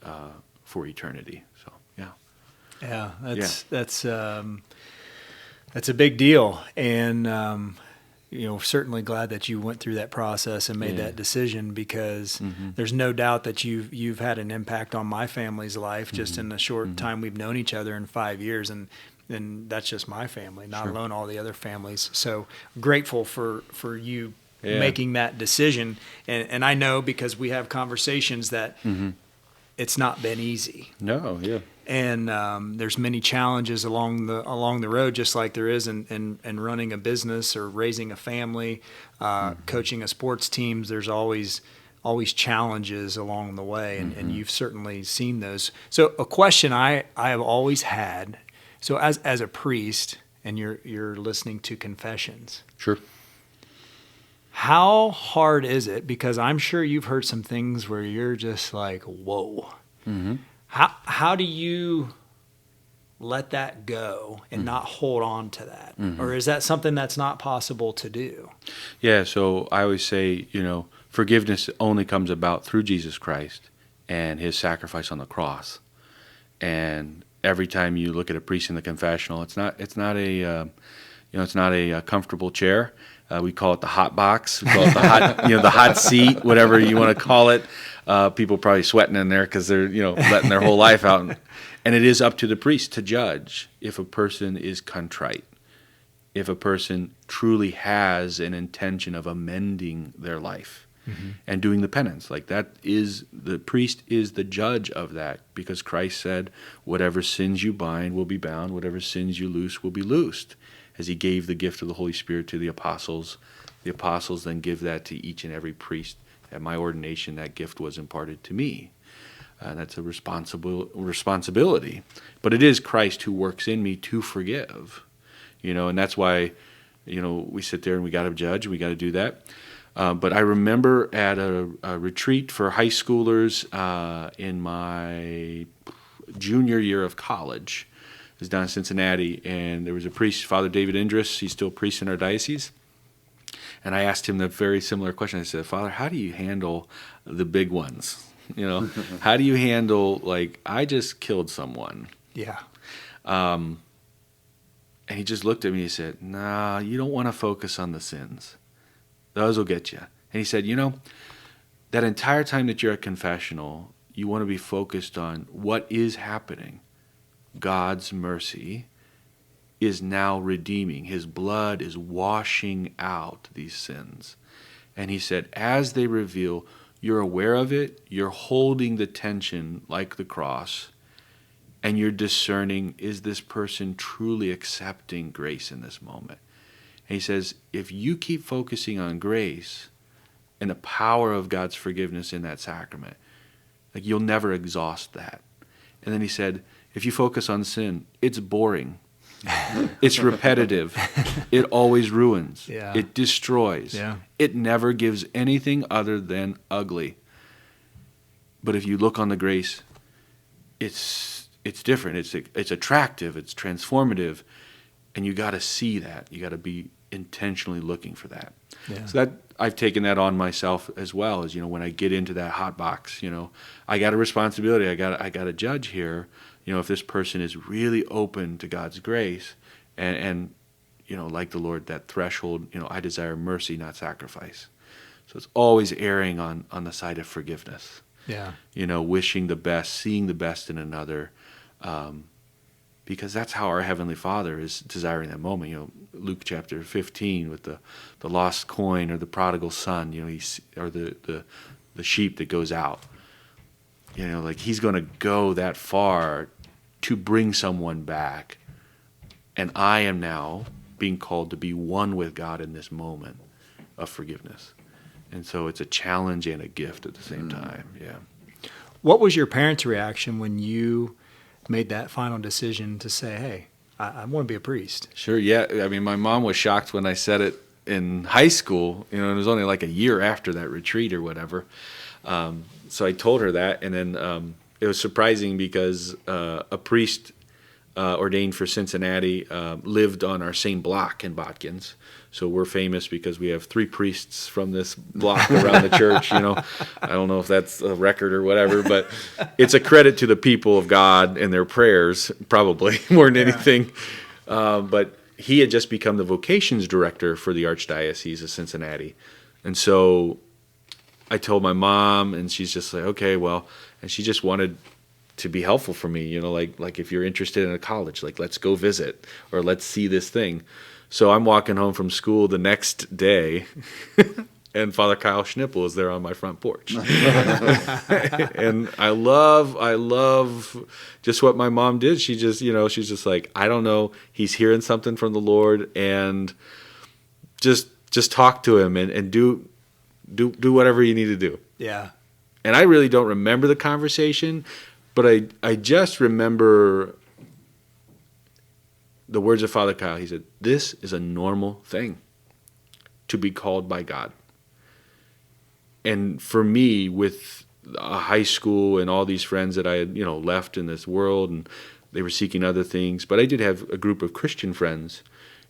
for eternity. So yeah, that's a big deal, and certainly glad that you went through that process and made that decision because there's no doubt that you've had an impact on my family's life just in the short time we've known each other in 5 years, and that's just my family, not alone all the other families. So grateful for you. Yeah. Making that decision, and I know because we have conversations that it's not been easy. No, yeah. And there's many challenges along the road, just like there is in running a business or raising a family, coaching a sports team. There's always challenges along the way, and you've certainly seen those. So a question I have always had. So as a priest, and you're listening to confessions. Sure. How hard is it? Because I'm sure you've heard some things where you're just like, whoa. How do you let that go and not hold on to that? Or is that something that's not possible to do? Yeah, so I always say, forgiveness only comes about through Jesus Christ and his sacrifice on the cross. And every time you look at a priest in the confessional, it's not a comfortable chair. We call it the hot box. We call it the hot, the hot seat, whatever you want to call it. People probably sweating in there because they're, letting their whole life out. And it is up to the priest to judge if a person is contrite, if a person truly has an intention of amending their life and doing the penance. Like the priest is the judge of that because Christ said, whatever sins you bind will be bound, whatever sins you loose will be loosed. as he gave the gift of the Holy Spirit to the apostles then give that to each and every priest. At my ordination, that gift was imparted to me. And that's a responsibility. But it is Christ who works in me to forgive. And that's why, we sit there and we got to judge, we got to do that. But I remember at a retreat for high schoolers in my junior year of college. It was down in Cincinnati, and there was a priest, Fr David Doseck. He's still a priest in our diocese. And I asked him the very similar question. I said, Father, how do you handle the big ones? How do you handle, I just killed someone? Yeah. And he just looked at me and he said, nah, you don't want to focus on the sins. Those will get you. And he said, that entire time that you're at confessional, you want to be focused on what is happening. God's mercy is now redeeming. His blood is washing out these sins. And he said, as they reveal, you're aware of it, you're holding the tension like the cross, and you're discerning, is this person truly accepting grace in this moment? And he says, if you keep focusing on grace and the power of God's forgiveness in that sacrament, you'll never exhaust that. And then he said, if you focus on sin, it's boring. It's repetitive. It always ruins. Yeah. It destroys. Yeah. It never gives anything other than ugly. But if you look on the grace, it's different. It's attractive. It's transformative. And you got to see that. You got to be intentionally looking for that. Yeah. So that I've taken that on myself as well. As when I get into that hot box, I got a responsibility. I got to judge here. If this person is really open to God's grace, and like the Lord, that threshold. I desire mercy, not sacrifice. So it's always erring on the side of forgiveness. Yeah. Wishing the best, seeing the best in another. Because that's how our Heavenly Father is desiring that moment. Luke chapter 15 with the lost coin or the prodigal son, or the sheep that goes out. He's going to go that far to bring someone back. And I am now being called to be one with God in this moment of forgiveness. And so it's a challenge and a gift at the same time. Yeah. What was your parents' reaction when you made that final decision to say, hey, I want to be a priest? Sure, yeah. I mean, my mom was shocked when I said it in high school. It was only like a year after that retreat or whatever. So I told her that, and then it was surprising because a priest ordained for Cincinnati lived on our same block in Botkins. So we're famous because we have 3 priests from this block around the church. I don't know if that's a record or whatever, but it's a credit to the people of God and their prayers, probably more than anything. But he had just become the vocations director for the Archdiocese of Cincinnati. And so I told my mom, and she's just like, okay, well, and she just wanted to be helpful for me, like if you're interested in a college, let's go visit or let's see this thing. So I'm walking home from school the next day, and Father Kyle Schnippel is there on my front porch. And I love just what my mom did. She just, she's just like, I don't know, he's hearing something from the Lord, and just talk to him and do whatever you need to do. Yeah. And I really don't remember the conversation, but I just remember the words of Father Kyle. He said, this is a normal thing to be called by God. And for me, with a high school and all these friends that I had, left in this world, and they were seeking other things, but I did have a group of Christian friends.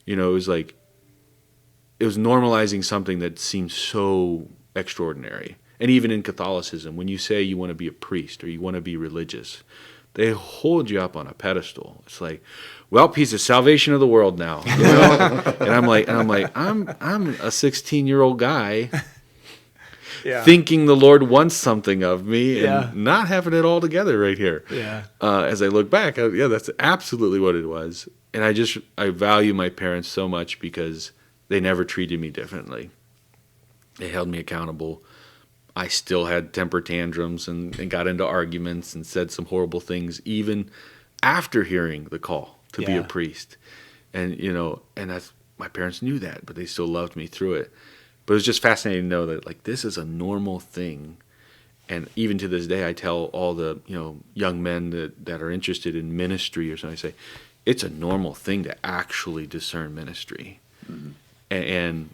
It was normalizing something that seemed so extraordinary. And even in Catholicism, when you say you want to be a priest or you want to be religious, they hold you up on a pedestal. It's like, well, he's the salvation of the world now. And I'm like, I'm a 16-year-old guy thinking the Lord wants something of me and not having it all together right here. Yeah. As I look back, that's absolutely what it was. And I value my parents so much because they never treated me differently. They held me accountable. I still had temper tantrums and got into arguments and said some horrible things even after hearing the call to be a priest. And, and that's, my parents knew that, but they still loved me through it. But it was just fascinating to know that, like, this is a normal thing. And even to this day, I tell all the, young men that are interested in ministry or something, I say, it's a normal thing to actually discern ministry. Mm-hmm. And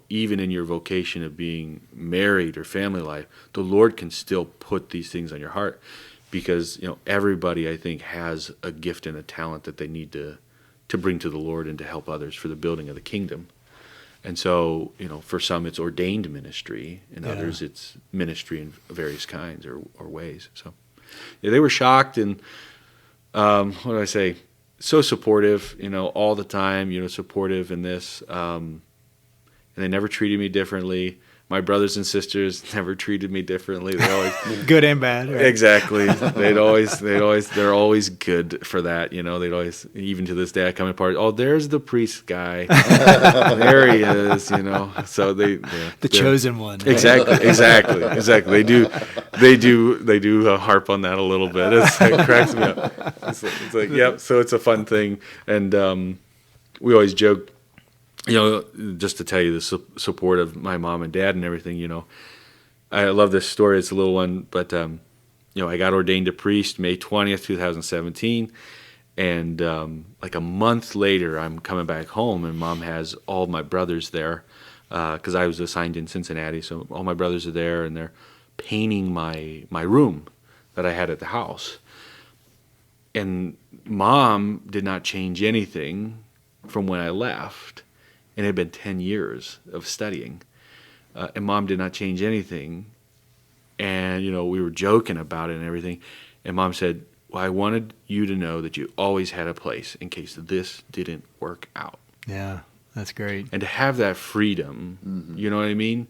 even in your vocation of being married or family life, the Lord can still put these things on your heart, because, everybody, I think, has a gift and a talent that they need to bring to the Lord and to help others for the building of the kingdom. And so, for some it's ordained ministry, and others it's ministry in various kinds or ways. So, they were shocked and, what do I say, so supportive, all the time, supportive in this. And they never treated me differently. My brothers and sisters never treated me differently. They always good and bad. Right? Exactly. They're always good for that. They'd always, even to this day, I come in party. Oh, there's the priest guy. There he is. So they're chosen one. Right? Exactly. They do harp on that a little bit. It cracks me up. It's like, yep. So it's a fun thing, and we always joke. Just to tell you the support of my mom and dad and everything, I love this story. It's a little one, but, I got ordained a priest May 20th, 2017. And like a month later, I'm coming back home, and Mom has all my brothers there because I was assigned in Cincinnati. So all my brothers are there, and they're painting my room that I had at the house. And Mom did not change anything from when I left. And it had been 10 years of studying. And Mom did not change anything. And, we were joking about it and everything. And Mom said, well, I wanted you to know that you always had a place in case this didn't work out. Yeah, that's great. And to have that freedom, you know what I mean?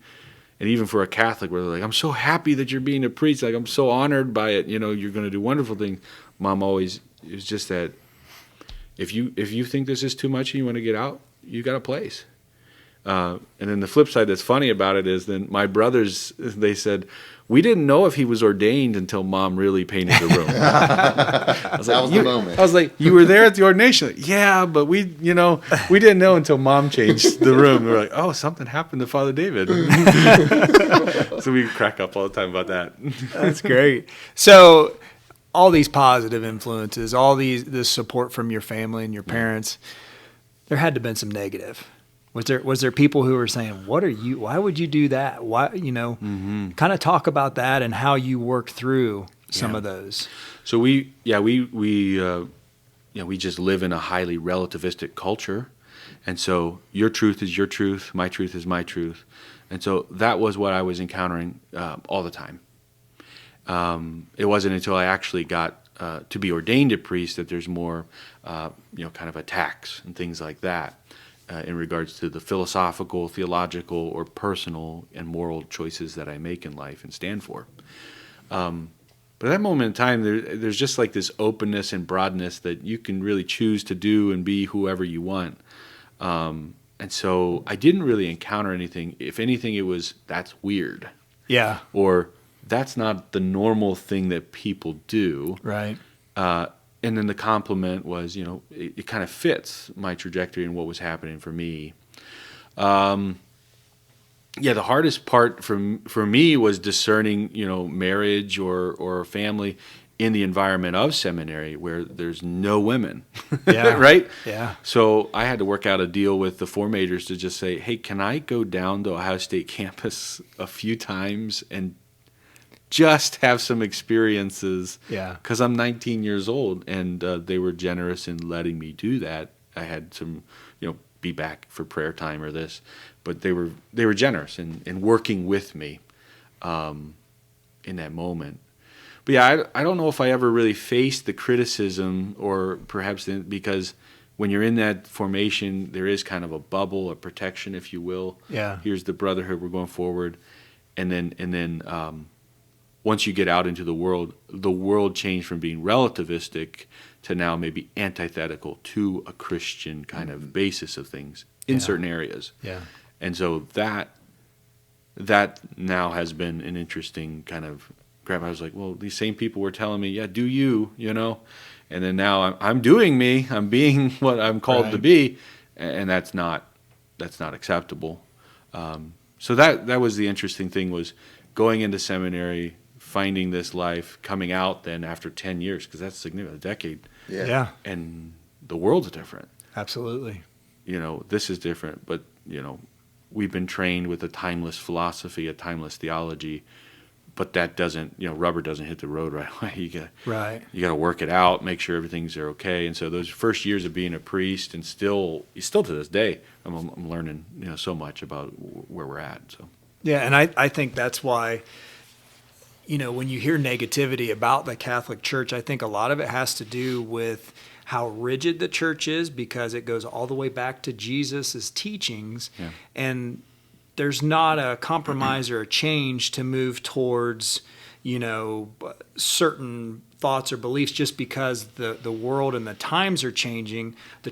And even for a Catholic, where they're like, I'm so happy that you're being a priest. Like, I'm so honored by it. You're going to do wonderful things. Mom always, it was just that if you think this is too much and you want to get out, you got a place. And then the flip side that's funny about it is then my brothers, they said, we didn't know if he was ordained until Mom really painted the room. That was the moment. I was like, you were there at the ordination? Like, yeah, but we didn't know until Mom changed the room. We were like, oh, something happened to Father David. So we crack up all the time about that. That's great. So all these positive influences, this support from your family and your parents, there had to have been some negative. Was there people who were saying, why would you do that? Why, kind of talk about that and how you worked through some of those. So we just live in a highly relativistic culture. And so your truth is your truth, my truth is my truth. And so that was what I was encountering all the time. It wasn't until I actually got to be ordained a priest that there's more, kind of attacks and things like that in regards to the philosophical, theological, or personal and moral choices that I make in life and stand for. But at that moment in time, there's just like this openness and broadness that you can really choose to do and be whoever you want. And so I didn't really encounter anything. If anything, it was, that's weird. Yeah. Or that's not the normal thing that people do. Right. And then the compliment was, it kind of fits my trajectory and what was happening for me. The hardest part for me was discerning, marriage or family in the environment of seminary where there's no women. Yeah. Right? Yeah. So I had to work out a deal with the four majors to just say, hey, can I go down to Ohio State campus a few times and just have some experiences? Yeah. Because I'm 19 years old, and they were generous in letting me do that. I had some, be back for prayer time or this, but they were generous in working with me in that moment. But yeah, I don't know if I ever really faced the criticism, or perhaps because when you're in that formation, there is kind of a bubble, a protection, if you will. Yeah. Here's the brotherhood, we're going forward, and then once you get out into the world changed from being relativistic to now maybe antithetical to a Christian kind of basis of things in certain areas. Yeah. And so that now has been an interesting kind of grab. I was like, well, these same people were telling me, yeah, do you, and then now I'm doing me. I'm being what I'm called to be, and that's not acceptable. So that was the interesting thing, was going into seminary, finding this life, coming out then after 10 years, because that's significant, a decade. Yeah. And the world's different. Absolutely. This is different, but, we've been trained with a timeless philosophy, a timeless theology, but that doesn't, rubber doesn't hit the road right away. You got to work it out, make sure everything's okay. And so those first years of being a priest, and still to this day, I'm learning, so much about where we're at. So. Yeah. And I think that's why, when you hear negativity about the Catholic Church, I think a lot of it has to do with how rigid the church is, because it goes all the way back to Jesus' teachings. Yeah. And there's not a compromise or a change to move towards, certain thoughts or beliefs just because the world and the times are changing. The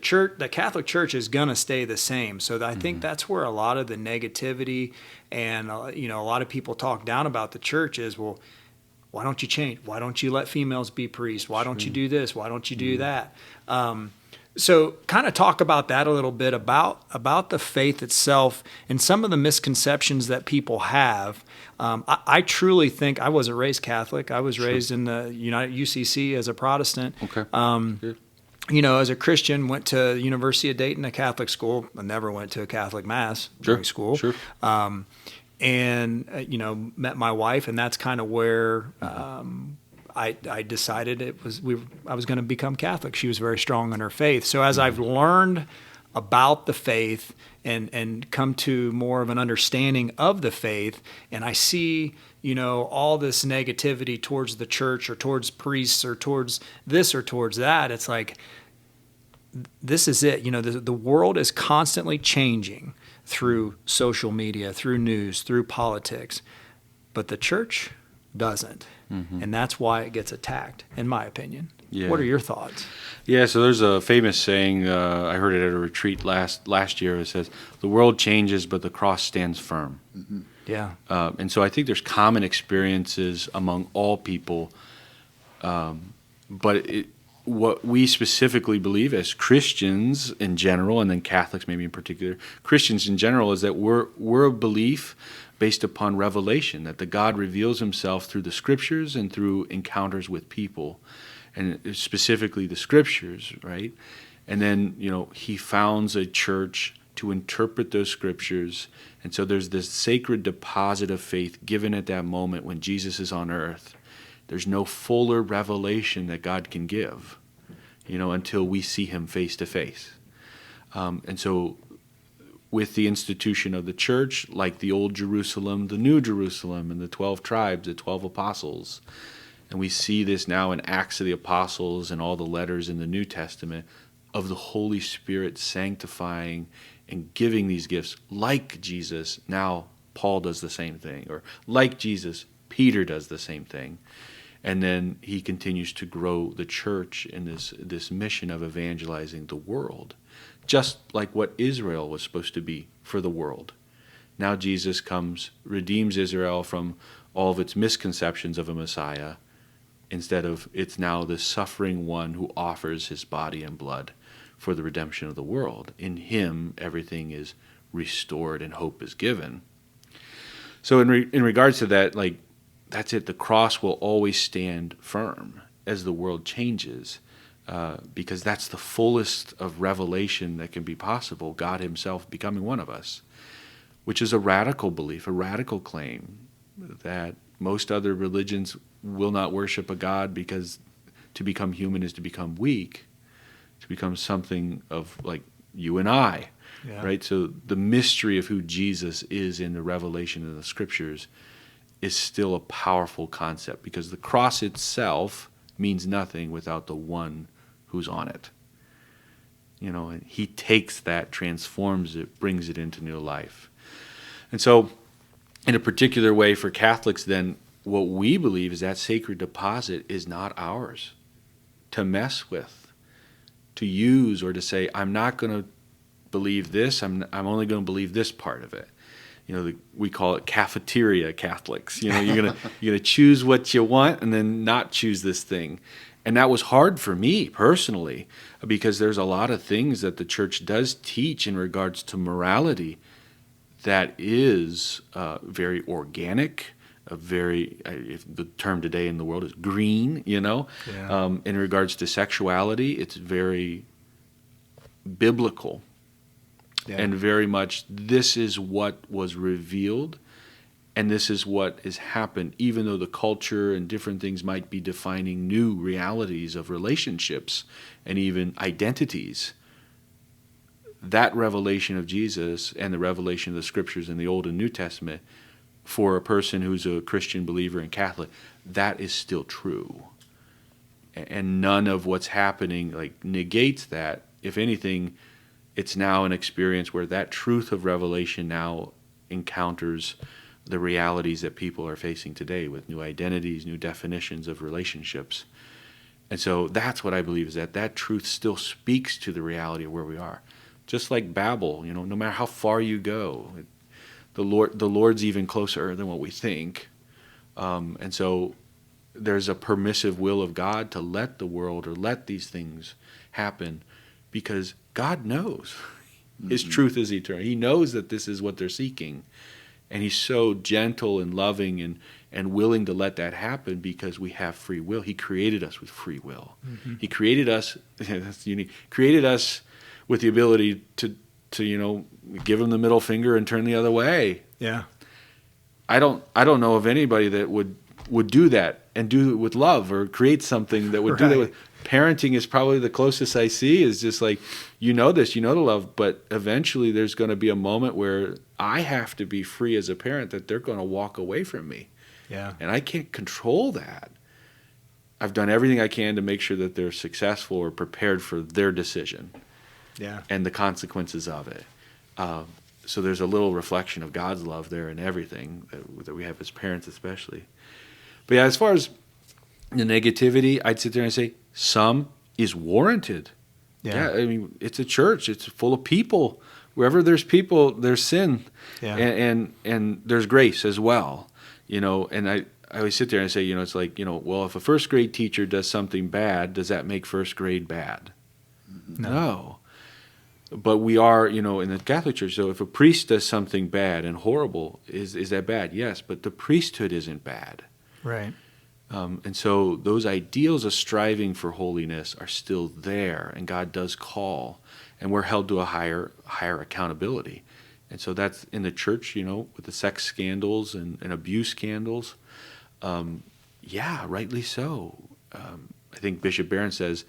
Catholic Church is going to stay the same. So I think that's where a lot of the negativity and, a lot of people talk down about the church is, well, why don't you change? Why don't you let females be priests? Why don't you do this? Why don't you do that? So kind of talk about that a little bit, about the faith itself and some of the misconceptions that people have. I truly think, I wasn't raised Catholic. I was raised in the UCC as a Protestant. Okay. As a Christian, went to the University of Dayton, a Catholic school. I never went to a Catholic mass during school. Sure. And met my wife, and that's kind of where I decided I was going to become Catholic. She was very strong in her faith. So as I've learned about the faith and come to more of an understanding of the faith, and I see all this negativity towards the church or towards priests or towards this or towards that, it's like, this is it. The world is constantly changing through social media, through news, through politics, but the church doesn't. And that's why it gets attacked, in my opinion. Yeah. What are your thoughts? Yeah, so there's a famous saying, I heard it at a retreat last year. It says, "The world changes, but the cross stands firm." Mm-hmm. Yeah. And so I think there's common experiences among all people, but what we specifically believe as Christians in general, and then Catholics maybe in particular, Christians in general, is that we're a belief based upon revelation, that the God reveals himself through the scriptures and through encounters with people, and specifically the scriptures, right? And then, he founds a church to interpret those scriptures. And so there's this sacred deposit of faith given at that moment when Jesus is on earth. There's no fuller revelation that God can give, until we see him face to face. And so with the institution of the church, like the Old Jerusalem, the New Jerusalem, and the 12 tribes, the 12 apostles, and we see this now in Acts of the Apostles and all the letters in the New Testament of the Holy Spirit sanctifying and giving these gifts like Jesus. Now Paul does the same thing, or like Jesus, Peter does the same thing. And then he continues to grow the church in this mission of evangelizing the world, just like what Israel was supposed to be for the world. Now Jesus comes, redeems Israel from all of its misconceptions of a Messiah. Instead of, it's now the suffering one who offers his body and blood for the redemption of the world. In him, everything is restored and hope is given. So in regards to that, that's it. The cross will always stand firm as the world changes, because that's the fullest of revelation that can be possible, God himself becoming one of us, which is a radical belief, a radical claim that most other religions will not worship a God, because to become human is to become weak, to become something of like you and I, right? So the mystery of who Jesus is in the revelation of the scriptures is still a powerful concept, because the cross itself means nothing without the one who's on it. And he takes that, transforms it, brings it into new life. And so in a particular way for Catholics then, what we believe is that sacred deposit is not ours to mess with, to use, or to say, I'm not going to believe this, I'm only going to believe this part of it. We call it cafeteria Catholics. You're gonna choose what you want and then not choose this thing. And that was hard for me personally, because there's a lot of things that the church does teach in regards to morality that is very organic, if the term today in the world is green, Yeah. in regards to sexuality, it's very biblical. Yeah. And very much this is what was revealed, and this is what has happened, even though the culture and different things might be defining new realities of relationships and even identities. That revelation of Jesus and the revelation of the scriptures in the Old and New Testament, for a person who's a Christian believer and Catholic, that is still true. And none of what's happening negates that. If anything, it's now an experience where that truth of revelation now encounters the realities that people are facing today with new identities, new definitions of relationships. And so that's what I believe, is that truth still speaks to the reality of where we are. Just like Babel, no matter how far you go, the Lord's even closer than what we think. And so there's a permissive will of God to let the world or let these things happen, because God knows. His truth is eternal. He knows that this is what they're seeking. And he's so gentle and loving and willing to let that happen because we have free will. He created us with free will. Mm-hmm. He created us, that's unique, created us with the ability to give him the middle finger and turn the other way. Yeah. I don't know of anybody that would do that and do it with love, or create something that would do that with. Parenting is probably the closest I see, is just like, the love, but eventually there's going to be a moment where I have to be free as a parent, that they're going to walk away from me. Yeah. And I can't control that. I've done everything I can to make sure that they're successful or prepared for their decision. Yeah. And the consequences of it. So there's a little reflection of God's love there in everything that we have as parents especially. But yeah, as far as the negativity, I'd sit there and say some is warranted. Yeah, I mean, it's a church. It's full of people. Wherever there's people, there's sin. Yeah. And there's grace as well. And I always sit there and say, it's like, well, if a first grade teacher does something bad, does that make first grade bad? No. But we are, in the Catholic Church, so if a priest does something bad and horrible, is that bad? Yes, but the priesthood isn't bad. Right. And so those ideals of striving for holiness are still there, and God does call, and we're held to a higher accountability. And so that's in the church, with the sex scandals and abuse scandals. Rightly so. I think Bishop Barron says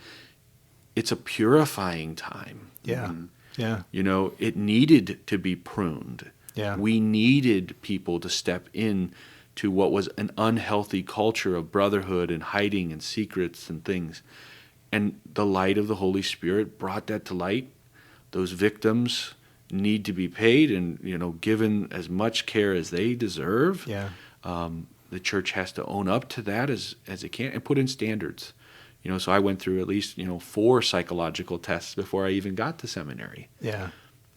it's a purifying time. Yeah. Yeah. It needed to be pruned. Yeah. We needed people to step in to what was an unhealthy culture of brotherhood and hiding and secrets and things. And the light of the Holy Spirit brought that to light. Those victims need to be paid and, given as much care as they deserve. Yeah. The church has to own up to that as it can and put in standards. So I went through at least, 4 psychological tests before I even got to seminary. Yeah.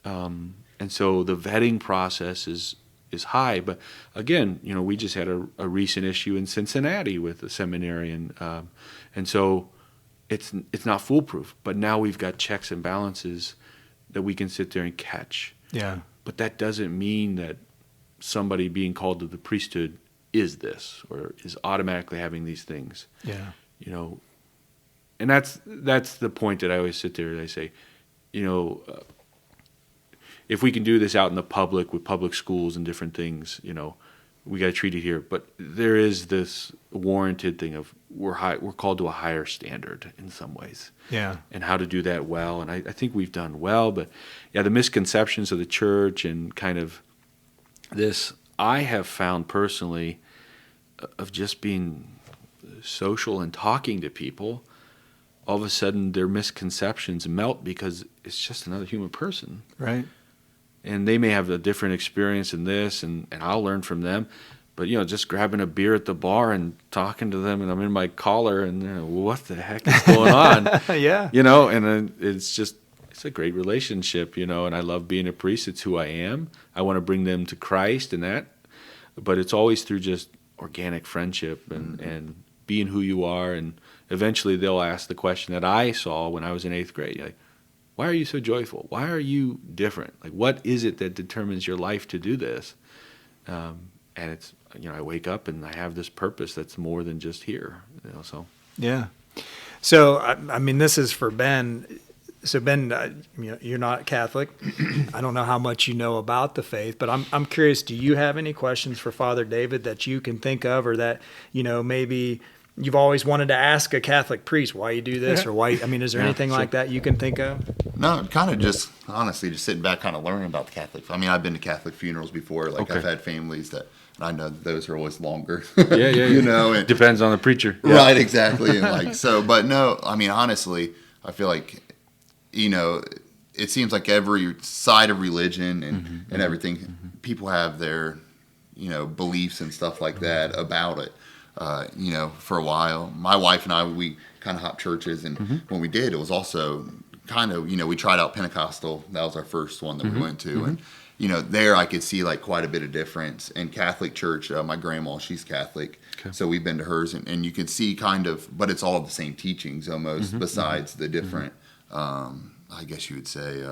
And so the vetting process is high. But again, we just had a recent issue in Cincinnati with a seminarian. And so it's not foolproof. But now we've got checks and balances that we can sit there and catch. Yeah. But that doesn't mean that somebody being called to the priesthood is this or is automatically having these things. Yeah. And that's the point that I always sit there and I say, if we can do this out in the public with public schools and different things, we got to treat it here. But there is this warranted thing of we're called to a higher standard in some ways. Yeah. And how to do that well. And I think we've done well. But yeah, the misconceptions of the church and kind of this, I have found personally of just being social and talking to people, all of a sudden their misconceptions melt because it's just another human person. Right. And they may have a different experience in this, and I'll learn from them. But, just grabbing a beer at the bar and talking to them, and I'm in my collar, and what the heck is going on? Yeah. And it's a great relationship, and I love being a priest. It's who I am. I want to bring them to Christ and that. But it's always through just organic friendship and being who you are. And eventually they'll ask the question that I saw when I was in 8th grade. Like, why are you so joyful? Why are you different? Like, what is it that determines your life to do this? And it's, I wake up and I have this purpose that's more than just here. So. Yeah. So, I mean, this is for Ben. So, Ben, you're not Catholic. I don't know how much you know about the faith, but I'm curious, do you have any questions for Father David that you can think of, or that, maybe you've always wanted to ask a Catholic priest why you do this, or why, I mean, is there anything like that you can think of? No, kind of just, honestly, just sitting back, kind of learning about the Catholic. I mean, I've been to Catholic funerals before. Like, I've had families that, and I know those are always longer. Yeah. And, depends on the preacher. Yeah. Right, exactly. And but no, I mean, honestly, I feel like, it seems like every side of religion and everything, people have their, beliefs and stuff like that about it. For a while, my wife and I, we kind of hopped churches, and when we did, it was also kind of, we tried out Pentecostal. That was our first one that we went to, and there I could see like quite a bit of difference. In Catholic church, my grandma, she's Catholic, so we've been to hers, and you can see kind of, but it's all the same teachings almost, besides the different, I guess you would say,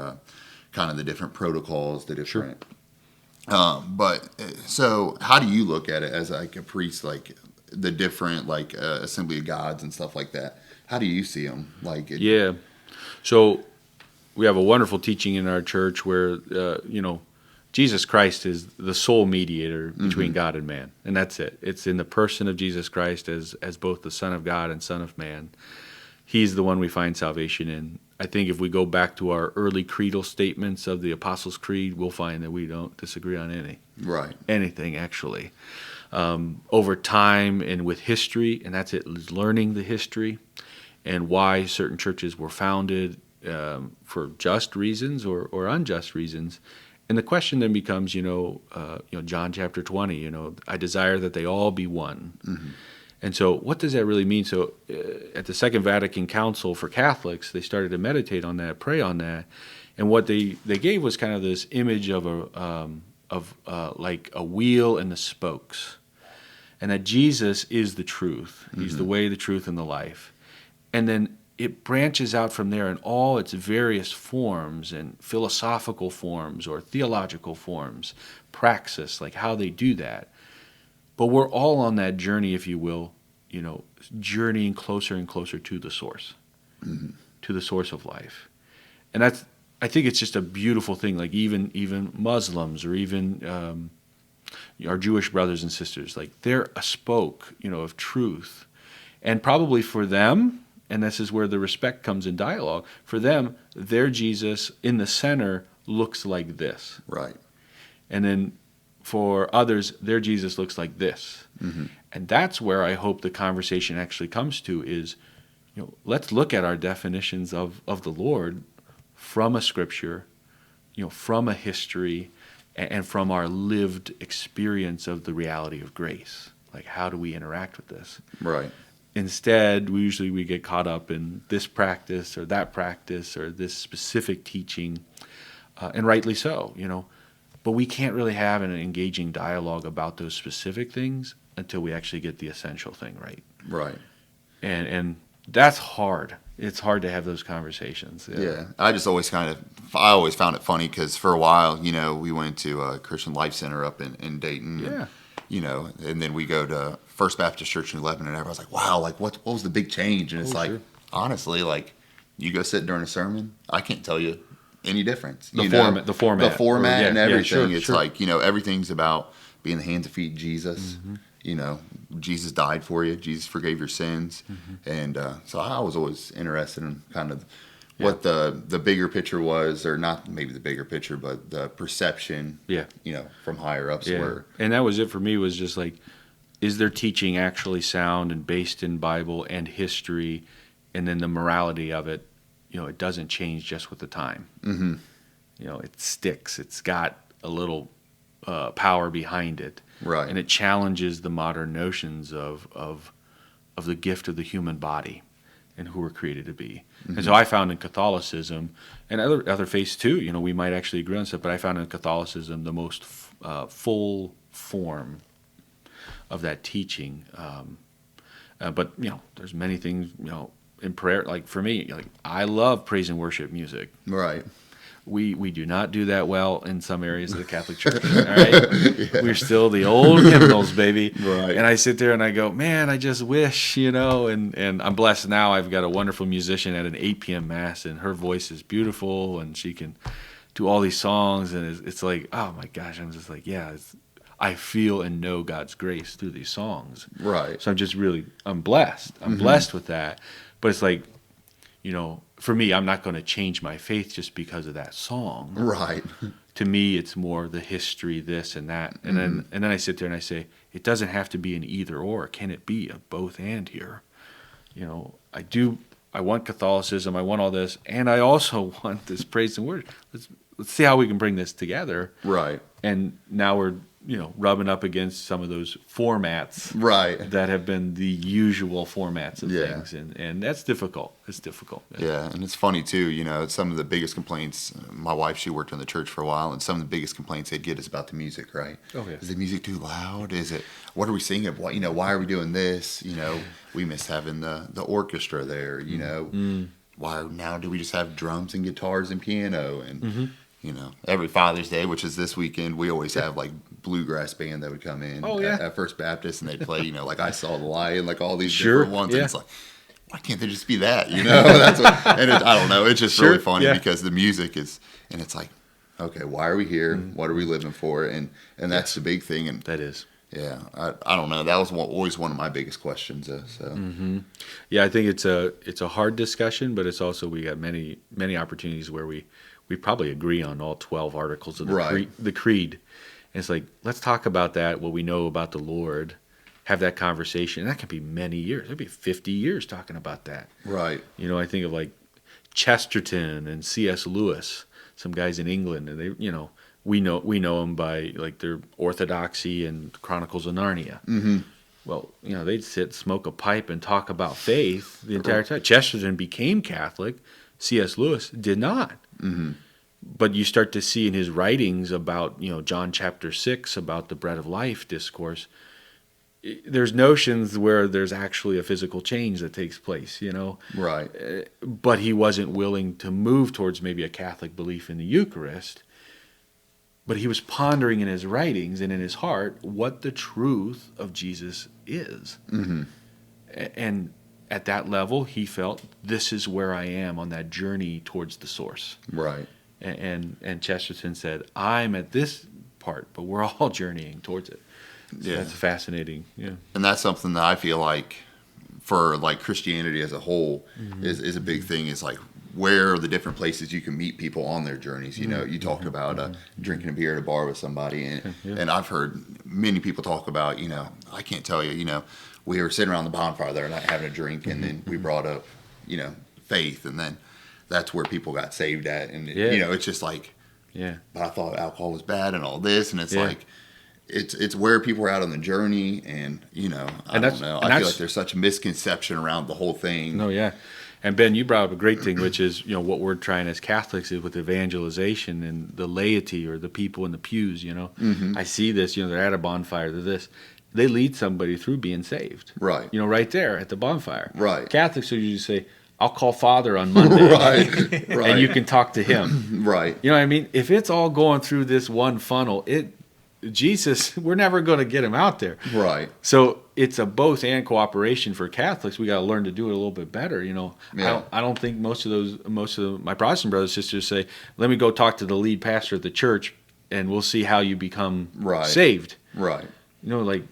kind of the different protocols, the different. So how do you look at it as like a priest, like the different like Assembly of Gods and stuff like that? How do you see them? So we have a wonderful teaching in our church where Jesus Christ is the sole mediator between God and man, and that's it. It's in the person of Jesus Christ as both the Son of God and Son of Man. He's the one we find salvation in. I think if we go back to our early creedal statements of the Apostles' Creed, we'll find that we don't disagree on anything actually. Over time and with history, and that's it, learning the history and why certain churches were founded for just reasons or unjust reasons. And the question then becomes, John chapter 20, I desire that they all be one. And so what does that really mean? So at the Second Vatican Council for Catholics, they started to meditate on that, pray on that. And what they gave was kind of this image of like a wheel and the spokes. And that Jesus is the truth. He's the way, the truth, and the life. And then it branches out from there in all its various forms and philosophical forms or theological forms, praxis, like how they do that. But we're all on that journey, if you will, journeying closer and closer to the source, to the source of life. And I think it's just a beautiful thing, like even Muslims or even our Jewish brothers and sisters, like they're a spoke, of truth. And probably for them, and this is where the respect comes in dialogue, for them, their Jesus in the center looks like this. Right. And then for others, their Jesus looks like this. And that's where I hope the conversation actually comes to is, let's look at our definitions of the Lord from a scripture, from a history, and from our lived experience of the reality of grace. Like, how do we interact with this? Right. Instead, we get caught up in this practice or that practice or this specific teaching, and rightly so, But we can't really have an engaging dialogue about those specific things until we actually get the essential thing right. Right. And that's hard. It's hard to have those conversations. Yeah. I always found it funny because for a while, we went to a Christian Life Center up in Dayton. Yeah. And then we go to First Baptist Church in Lebanon, and everyone's like, wow, like what was the big change? And it's honestly, like you go sit during a sermon, I can't tell you any difference. The format and everything. Yeah, it's like, everything's about being the hands and feet of Jesus. Jesus died for you. Jesus forgave your sins. And so I was always interested in kind of what the bigger picture was, or not maybe the bigger picture, but the perception, from higher ups were. And that was it for me, was just like, is their teaching actually sound and based in Bible and history, and then the morality of it, it doesn't change just with the time. It sticks. It's got a little power behind it. Right. And it challenges the modern notions of the gift of the human body and who we're created to be. And so I found in Catholicism, and other faiths too, we might actually agree on stuff, but I found in Catholicism the most full form of that teaching. But there's many things in prayer. Like for me, like I love praise and worship music. Right. We do not do that well in some areas of the Catholic Church. All right, we're still the old hymnals, baby. Right. And I sit there and I go, man, I just wish, And I'm blessed now. I've got a wonderful musician at an 8 p.m. mass, and her voice is beautiful, and she can do all these songs, and it's like, oh my gosh, I'm just like, yeah, I feel and know God's grace through these songs. Right. So I'm blessed. I'm blessed with that. But it's like, for me, I'm not going to change my faith just because of that song. Right. To me, it's more the history, this and that. And then I sit there and I say, it doesn't have to be an either or. Can it be a both and here? I want Catholicism, I want all this, and I also want this praise and worship. Let's see how we can bring this together. Right. And now we're rubbing up against some of those formats right. that have been the usual formats of things, and that's difficult. It's difficult. Yeah, and it's funny too. Some of the biggest complaints. My wife, she worked in the church for a while, and some of the biggest complaints they'd get is about the music. Right? Oh yeah. Is the music too loud? Is it? What are we singing? What why are we doing this? We miss having the orchestra there. Why now do we just have drums and guitars and piano and every Father's Day, which is this weekend, we always have like bluegrass band that would come in at First Baptist, and they'd play, like I Saw the Lion, like all these different ones. And it's like, why can't they just be that? That's what, and I don't know. It's just really funny because the music is, and it's like, okay, why are we here? What are we living for? And that's the big thing. And that is. Yeah, I don't know. That was always one of my biggest questions. Yeah, I think it's a hard discussion, but it's also we got many opportunities where we probably agree on all 12 articles of the creed. And it's like, let's talk about that, what we know about the Lord, have that conversation. And that can be many years. It could be 50 years talking about that. Right. I think of like Chesterton and C.S. Lewis, some guys in England, and they, we know them by like their Orthodoxy and Chronicles of Narnia. Mm-hmm. Well, they'd sit, smoke a pipe, and talk about faith the entire time. Chesterton became Catholic. C.S. Lewis did not. Mm-hmm. But you start to see in his writings about, John chapter 6, about the bread of life discourse, there's notions where there's actually a physical change that takes place, Right. But he wasn't willing to move towards maybe a Catholic belief in the Eucharist. But he was pondering in his writings and in his heart what the truth of Jesus is. Mm-hmm. And at that level, he felt, this is where I am on that journey towards the source. Right. And Chesterton said, I'm at this part, but we're all journeying towards it. So that's fascinating. Yeah. And that's something that I feel like for like Christianity as a whole is a big thing, is like where are the different places you can meet people on their journeys. You talk about drinking a beer at a bar with somebody, and I've heard many people talk about, I can't tell you, we were sitting around the bonfire there night having a drink, and then we brought up, faith, and then that's where people got saved at. And, it's just like, but I thought alcohol was bad and all this. And it's like, it's where people are out on the journey. And, I don't know. I feel like there's such a misconception around the whole thing. No, yeah. And Ben, you brought up a great thing, which is, what we're trying as Catholics is with evangelization and the laity or the people in the pews, I see this, they're at a bonfire, they're this. They lead somebody through being saved. Right. Right there at the bonfire. Right. Catholics will usually say, I'll call Father on Monday. Right. And you can talk to him. Right. You know what I mean? If it's all going through this one funnel, Jesus, we're never going to get him out there. Right. So it's a both and cooperation for Catholics. We got to learn to do it a little bit better. I don't think most of my Protestant brothers and sisters say, let me go talk to the lead pastor of the church and we'll see how you become saved. Right. Like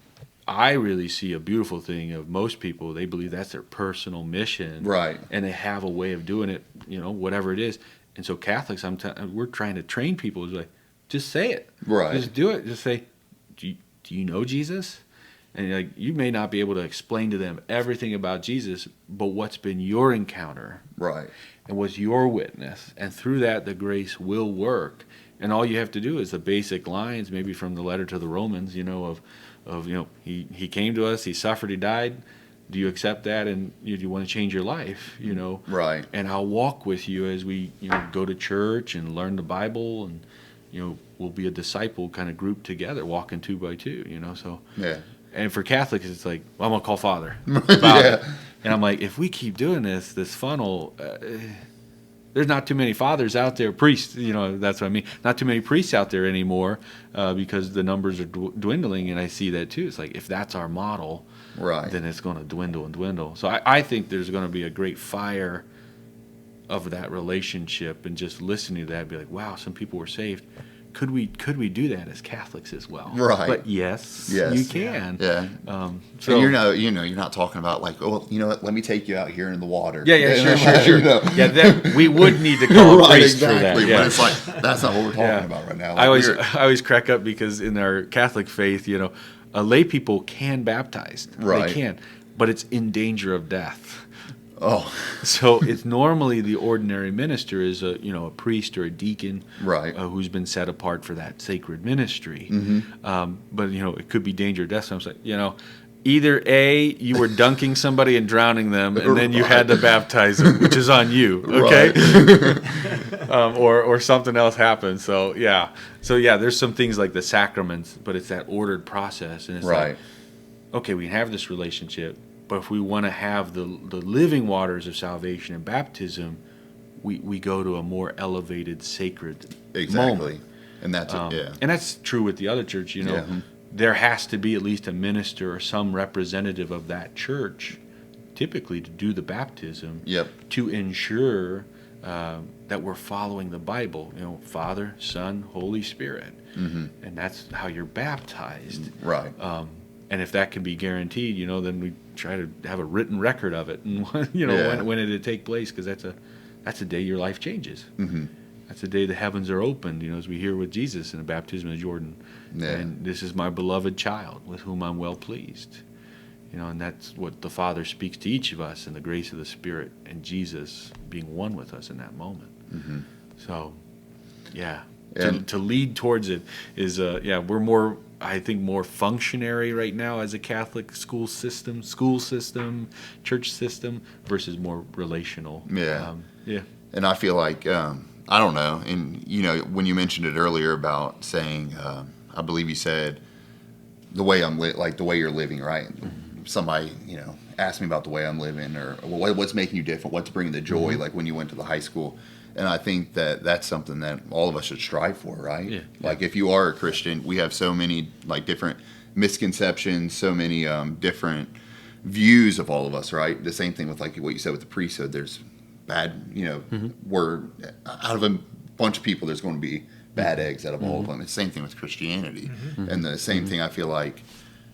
I really see a beautiful thing of most people. They believe that's their personal mission. Right. And they have a way of doing it, whatever it is. And so Catholics, we're trying to train people to like, just say it. Right. Just do it. Just say, do you know Jesus? And you may not be able to explain to them everything about Jesus, but what's been your encounter? Right. And what's your witness? And through that, the grace will work. And all you have to do is the basic lines, maybe from the letter to the Romans, he came to us, he suffered, he died. Do you accept that? And do you want to change your life? Right. And I'll walk with you as we go to church and learn the Bible, and we'll be a disciple kind of group together, walking 2 by 2. So And for Catholics, it's like, well, I'm gonna call Father. Yeah. And I'm like, if we keep doing this funnel, there's not too many fathers out there, priests. That's what I mean. Not too many priests out there anymore because the numbers are dwindling, and I see that too. It's like if that's our model, Right. then it's going to dwindle and dwindle. So I think there's going to be a great fire of that relationship, and just listening to that, be like, wow, some people were saved. Could we do that as Catholics as well? Right. But yes, Yes. you can. Yeah. So And you're not talking about like, oh, you know what? Let me take you out here in the water. Yeah, sure. You know? Yeah, we would need to call a Right, priest exactly. for that. Yeah. But it's like that's not what we're talking about right now. Like, I always crack up because in our Catholic faith, lay people can baptize. Right. They can, but it's in danger of death. oh, So it's normally the ordinary minister is a priest or a deacon, Right. Who's been set apart for that sacred ministry. Mm-hmm. But it could be danger of death. So I was like, either A, you were dunking somebody and drowning them, and then you had to baptize them, which is on you, okay? Or something else happened. So there's some things like the sacraments, but it's that ordered process, and it's Right. like, okay, we have this relationship, but if we want to have the living waters of salvation and baptism, we go to a more elevated, sacred exactly. moment. And that's And that's true with the other church. Yeah. There has to be at least a minister or some representative of that church, typically to do the baptism, Yep. to ensure that we're following the Bible. Father, Son, Holy Spirit, and that's how you're baptized. Right. And if that can be guaranteed, then we try to have a written record of it, and Yeah. when it'd take place, because that's a day your life changes. Mm-hmm. That's the day the heavens are opened, as we hear with Jesus in the baptism of Jordan. Yeah. And this is my beloved child with whom I'm well pleased. And that's what the Father speaks to each of us in the grace of the Spirit and Jesus being one with us in that moment. Mm-hmm. So, yeah. And- To lead towards it is, we're more, I think, more functionary right now as a Catholic school system, church system, versus more relational. Yeah. Yeah. And I feel like I don't know. And when you mentioned it earlier about saying, I believe you said the way I'm like the way you're living, right? Mm-hmm. Somebody asked me about the way I'm living, or what's making you different, what's bringing the joy, like when you went to the high school. And I think that that's something that all of us should strive for, right? Yeah. Like if you are a Christian, we have so many like different misconceptions, so many different views of all of us, right? The same thing with like what you said with the priesthood. There's bad, we're out of a bunch of people, there's going to be bad eggs out of all of them. It's the same thing with Christianity. And the same thing, I feel like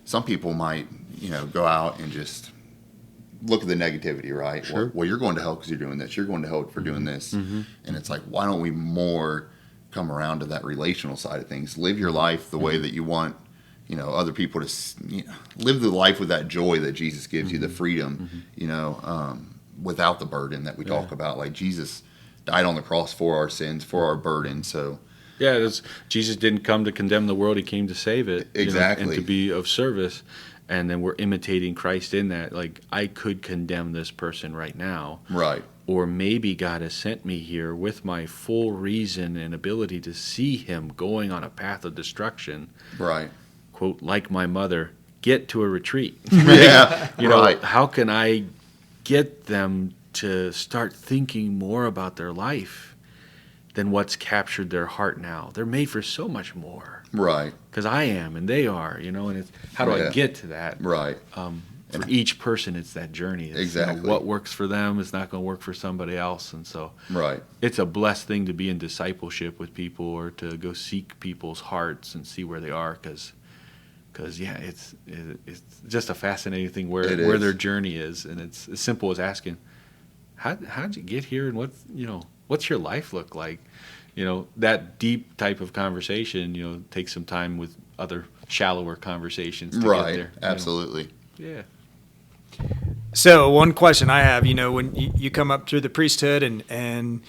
some people might, go out and just look at the negativity, right? Sure. Well, you're going to hell because you're doing this. You're going to hell for doing this. And it's like, why don't we more come around to that relational side of things? Live your life the way that you want, other people to, live the life with that joy that Jesus gives you, the freedom, without the burden that we talk about. Like Jesus died on the cross for our sins, for our burden. So Jesus didn't come to condemn the world; he came to save it. Exactly. And to be of service. And then we're imitating Christ in that. Like, I could condemn this person right now. right, Or maybe God has sent me here with my full reason and ability to see him going on a path of destruction. right, Quote, like my mother, get to a retreat. yeah, Right. How can I get them to start thinking more about their life than what's captured their heart now? They're made for so much more. right, Because I am, and they are, and it's how do I get to that? right. For each person, it's that journey. It's, Exactly. what works for them is not going to work for somebody else, and so Right. it's a blessed thing to be in discipleship with people, or to go seek people's hearts and see where they are. Because it's just a fascinating thing where is. their journey is, and it's as simple as asking, how'd you get here, and what's your life look like? That deep type of conversation, takes some time with other shallower conversations to Right. get there. Absolutely. Yeah. So one question I have, when you come up through the priesthood and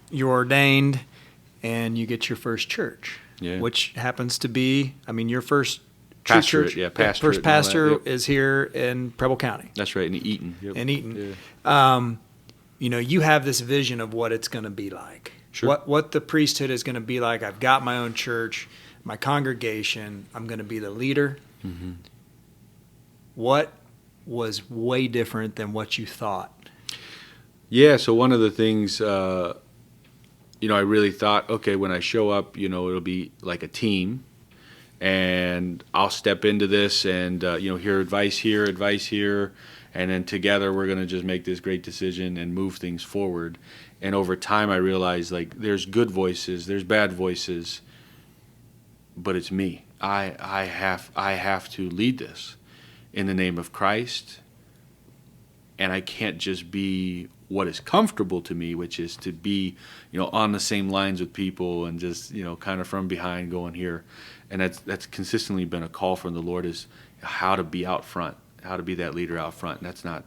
you're ordained and you get your first church, which happens to be, your first Pastorate, church, pastorate first and all that, pastor yep. is here in Preble County. That's right, in Eaton. Yep. In Eaton. Yeah. You have this vision of what it's going to be like. Sure. What the priesthood is going to be like. I've got my own church, my congregation. I'm going to be the leader. what was way different than what you thought? Yeah, so one of the things, I really thought, okay, when I show up, it'll be like a team, and I'll step into this and, hear advice here, and then together we're going to just make this great decision and move things forward. And over time I realized, like, there's good voices, there's bad voices, but it's me. I have to lead this in the name of Christ, and I can't just be what is comfortable to me, which is to be, on the same lines with people and just, kind of from behind going here. And that's consistently been a call from the Lord, is how to be out front, how to be that leader out front. And that's not,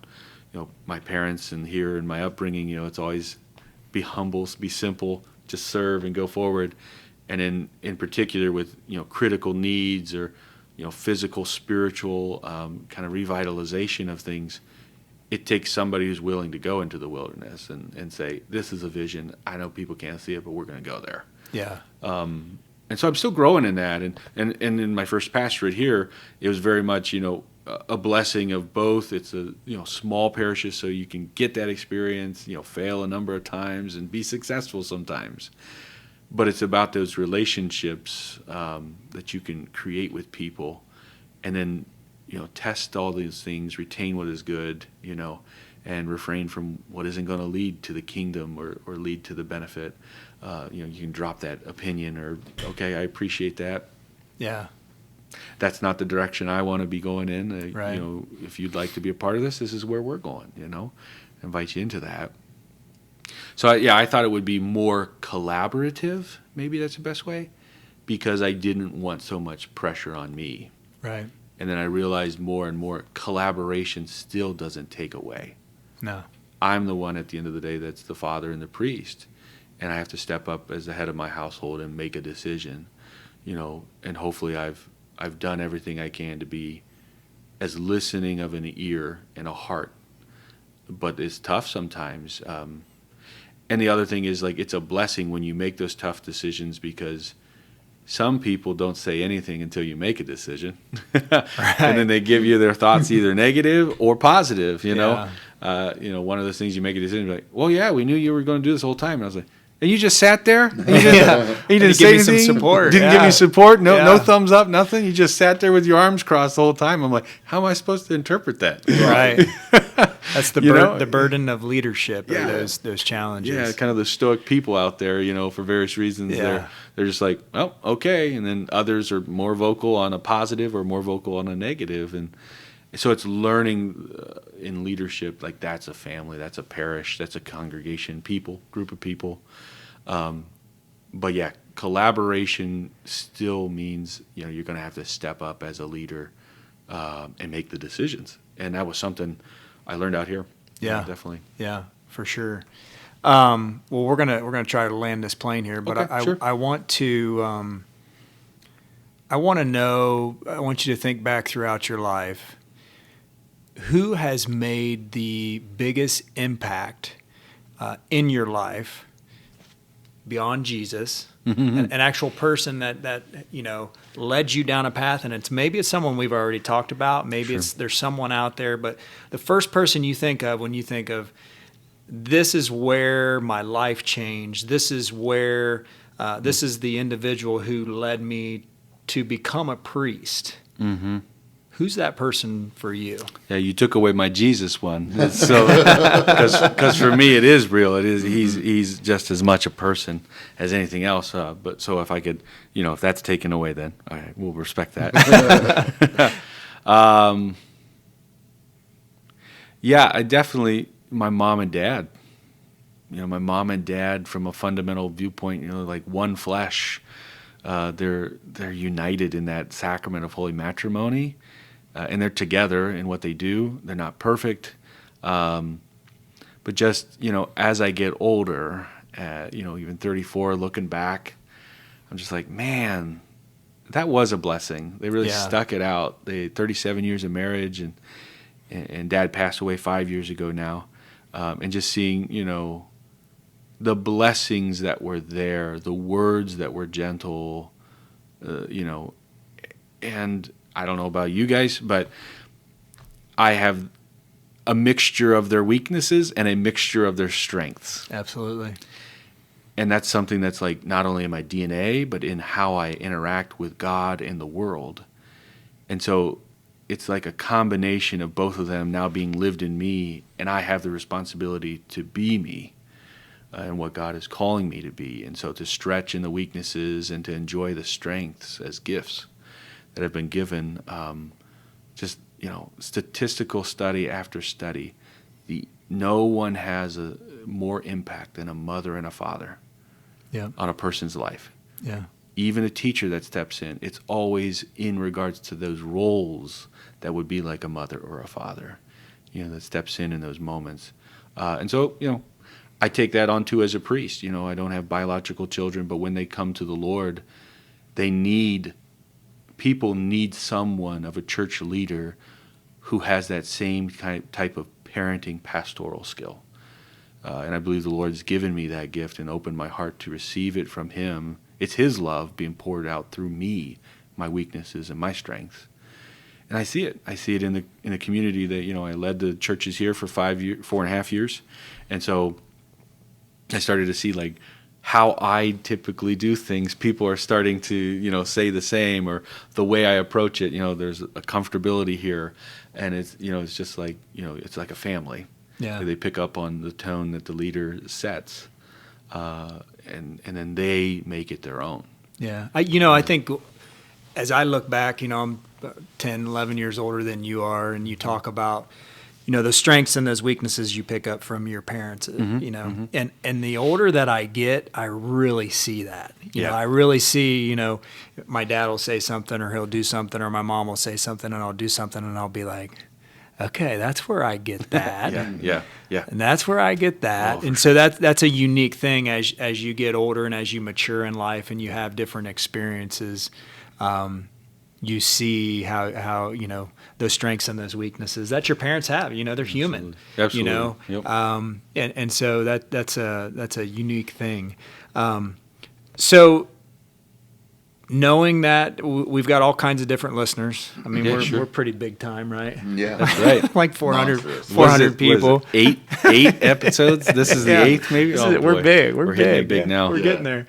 my parents and here and my upbringing, it's always be humble, be simple, just serve and go forward. And in particular with, critical needs or, physical, spiritual kind of revitalization of things, it takes somebody who's willing to go into the wilderness and say, this is a vision. I know people can't see it, but we're going to go there. Yeah. And so I'm still growing in that. And in my first pastorate here, it was very much, a blessing of both. It's a, small parishes, so you can get that experience, fail a number of times and be successful sometimes. But it's about those relationships that you can create with people, and then, test all these things, retain what is good, and refrain from what isn't going to lead to the kingdom or lead to the benefit. You can drop that opinion or, okay, I appreciate that. Yeah. That's not the direction I want to be going in. Right. If you'd like to be a part of this is where we're going, invite you into that. So, I thought it would be more collaborative. Maybe that's the best way, because I didn't want so much pressure on me. Right. And then I realized more and more collaboration still doesn't take away. No. I'm the one at the end of the day that's the father and the priest, and I have to step up as the head of my household and make a decision, and hopefully I've done everything I can to be as listening of an ear and a heart. But it's tough sometimes. And the other thing is, like, it's a blessing when you make those tough decisions, because some people don't say anything until you make a decision. Right. And then they give you their thoughts, either negative or positive, Yeah. One of those things, you make a decision, like, well, yeah, we knew you were going to do this whole time. And I was like, and you just sat there? And you didn't say give me some anything? support. Didn't Yeah. give me support? No, Yeah. no thumbs up, nothing? You just sat there with your arms crossed the whole time. I'm like, how am I supposed to interpret that? Right. That's the You the burden of leadership, Yeah. or those challenges. Yeah, kind of the stoic people out there, for various reasons. Yeah. They're just like, oh, okay. And then others are more vocal on a positive or more vocal on a negative. And so it's learning in leadership, like, that's a family, that's a parish, that's a congregation, group of people. But yeah, collaboration still means, you're going to have to step up as a leader and make the decisions. And that was something I learned out here. Yeah. Definitely. Yeah, for sure. Well, we're gonna try to land this plane here, but Okay, I sure. I want to I want to know. I want you to think back throughout your life. Who has made the biggest impact in your life beyond Jesus? An actual person that led you down a path, and maybe it's someone we've already talked about. Maybe Sure. there's someone out there, but the first person you think of when you think of, this is where my life changed. This is where this is the individual who led me to become a priest. Mm-hmm. Who's that person for you? Yeah, you took away my Jesus one. So, because for me it is real. It is. He's just as much a person as anything else. But so if I could, if that's taken away, then we'll respect that. Yeah, I definitely, my mom and dad. My mom and dad, from a fundamental viewpoint, like one flesh. They're united in that sacrament of holy matrimony. And they're together in what they do. They're not perfect. But just, as I get older, even 34, looking back, I'm just like, man, that was a blessing. They really stuck it out. They had 37 years of marriage, and Dad passed away 5 years ago now. And just seeing, the blessings that were there, the words that were gentle, and I don't know about you guys, but I have a mixture of their weaknesses and a mixture of their strengths. Absolutely. And that's something that's like not only in my DNA, but in how I interact with God and the world. And so it's like a combination of both of them now being lived in me, and I have the responsibility to be me and what God is calling me to be. And so to stretch in the weaknesses and to enjoy the strengths as gifts that have been given. Just, statistical study after study, no one has a more impact than a mother and a father on a person's life. Yeah. Even a teacher that steps in, it's always in regards to those roles that would be like a mother or a father, that steps in those moments. And so, I take that on too as a priest. I don't have biological children, but when they come to the Lord, people need someone of a church leader who has that same type of parenting pastoral skill. And I believe the Lord has given me that gift and opened my heart to receive it from Him. It's His love being poured out through me, my weaknesses and my strengths. And I see it. I see it in the community that, I led the churches here for 4.5 years. And so I started to see like how I typically do things. People are starting to, say the same, or the way I approach it, there's a comfortability here. And it's, it's just like, it's like a family. Yeah. They pick up on the tone that the leader sets, and then they make it their own. Yeah. I think as I look back, I'm 10, 11 years older than you are, and you talk about, those strengths and those weaknesses you pick up from your parents, and the older that I get, I really see that. I really see, my dad will say something, or he'll do something, or my mom will say something, and I'll do something, and I'll be like, okay, that's where I get that. Yeah. And that's where I get that. And so that's a unique thing as you get older and as you mature in life and you have different experiences. You see how those strengths and those weaknesses that your parents have. They're human. Absolutely. Yep. And so that's a unique thing. So knowing that we've got all kinds of different listeners. I mean, we're pretty big time, right? Yeah, that's right. Like 400 people. Eight episodes. This is the eighth, maybe. We're big. We're hitting it big now. We're getting there.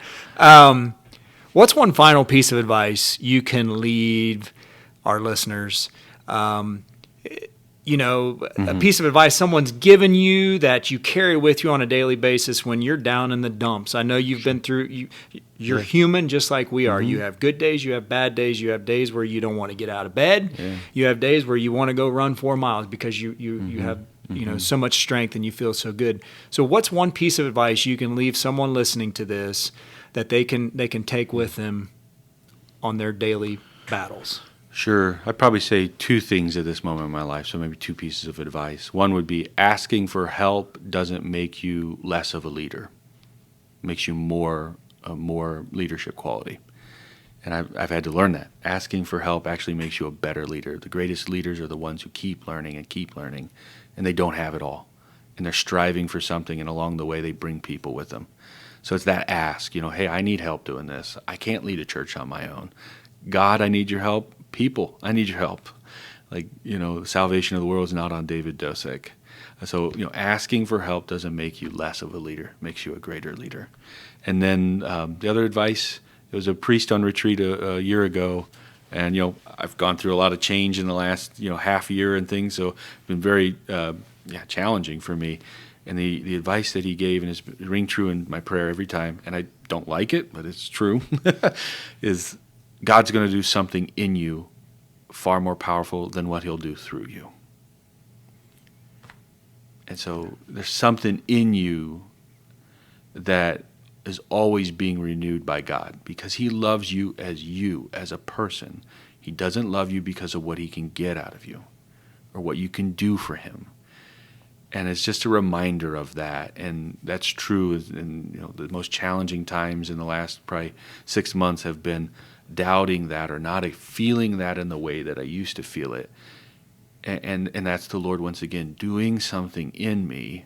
What's one final piece of advice you can leave our listeners? A piece of advice someone's given you that you carry with you on a daily basis when you're down in the dumps. I know you've been through. You're human just like we are. You have good days. You have bad days. You have days where you don't want to get out of bed. Yeah. You have days where you want to go run 4 miles because you have so much strength and you feel so good. So what's one piece of advice you can leave someone listening to this that they can take with them on their daily battles? Sure. I'd probably say 2 things at this moment in my life, so maybe 2 pieces of advice. One would be asking for help doesn't make you less of a leader. It makes you more leadership quality. And I've had to learn that. Asking for help actually makes you a better leader. The greatest leaders are the ones who keep learning, and they don't have it all. And they're striving for something, and along the way they bring people with them. So it's that ask, hey, I need help doing this. I can't lead a church on my own. God, I need your help. People, I need your help. Like, salvation of the world is not on David Doseck. So, asking for help doesn't make you less of a leader. It makes you a greater leader. And then the other advice, there was a priest on retreat a year ago, and, I've gone through a lot of change in the last, half year and things, so it's been very challenging for me. And the advice that he gave, and it's ring true in my prayer every time, and I don't like it, but it's true, is God's going to do something in you far more powerful than what he'll do through you. And so there's something in you that is always being renewed by God because he loves you, as a person. He doesn't love you because of what he can get out of you or what you can do for him. And it's just a reminder of that. And that's true. And the most challenging times in the last probably 6 months have been doubting that or not feeling that in the way that I used to feel it. And that's the Lord once again doing something in me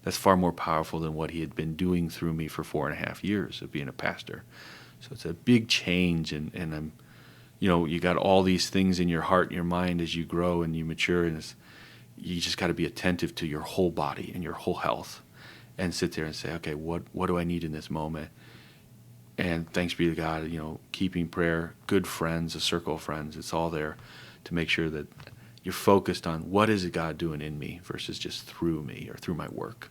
that's far more powerful than what he had been doing through me for 4.5 years of being a pastor. So it's a big change, and I'm, you got all these things in your heart and your mind as you grow and you mature, and you just got to be attentive to your whole body and your whole health, and sit there and say, okay, what do I need in this moment? And thanks be to God, keeping prayer, good friends, a circle of friends, it's all there to make sure that you're focused on what is it God doing in me versus just through me or through my work.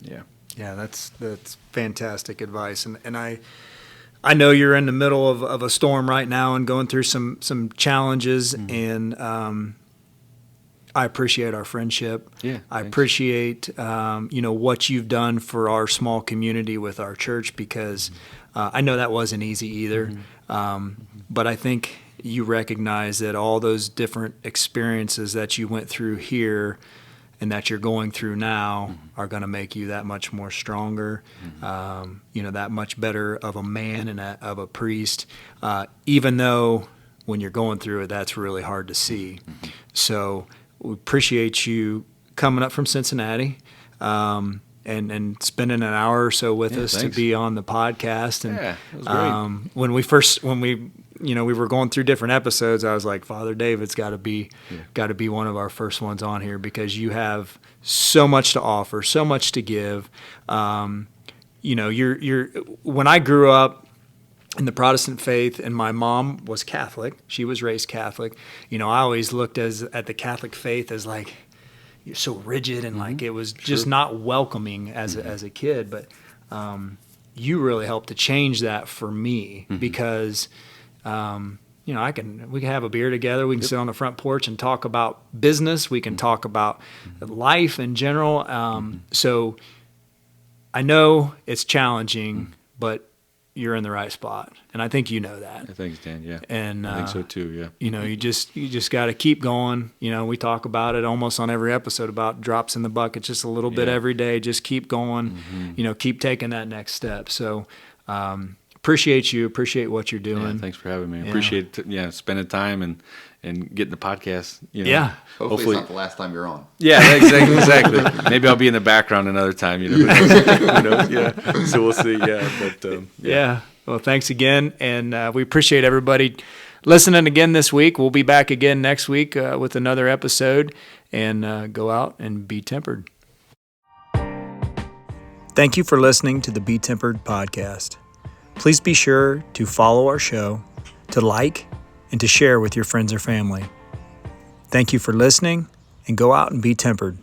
Yeah. Yeah, that's fantastic advice. And I know you're in the middle of a storm right now and going through some challenges, and I appreciate our friendship. Yeah, I thanks. appreciate what you've done for our small community with our church, because I know that wasn't easy either. But I think you recognize that all those different experiences that you went through here and that you're going through now are going to make you that much more stronger, that much better of a man and of a priest, even though when you're going through it, that's really hard to see. So we appreciate you coming up from Cincinnati, and spending an hour or so with us thanks. to be on the podcast. And Yeah, it was great. when we were going through different episodes, I was like, Father David's got to be one of our first ones on here, because you have so much to offer, so much to give. You're when I grew up in the Protestant faith, and my mom was Catholic, she was raised Catholic. I always looked at the Catholic faith as like, you're so rigid, and like it was just not welcoming as a kid. But you really helped to change that for me, because we can have a beer together. We can sit on the front porch and talk about business. We can talk about life in general. So I know it's challenging, but you're in the right spot, and I think you know that. Thanks, Dan. Yeah, and I think so too. Yeah, you just got to keep going. We talk about it almost on every episode about drops in the bucket, just a little bit every day. Just keep going. Keep taking that next step. So appreciate what you're doing. Yeah, thanks for having me. I appreciate spending time and getting the podcast. Yeah. Hopefully it's not the last time you're on. Yeah, exactly. Maybe I'll be in the background another time. Who knows? Yeah. So we'll see. Yeah, but yeah. Well, thanks again, and we appreciate everybody listening again this week. We'll be back again next week with another episode, and go out and be tempered. Thank you for listening to the Be Tempered podcast. Please be sure to follow our show, to like, and to share with your friends or family. Thank you for listening, and go out and be tempered.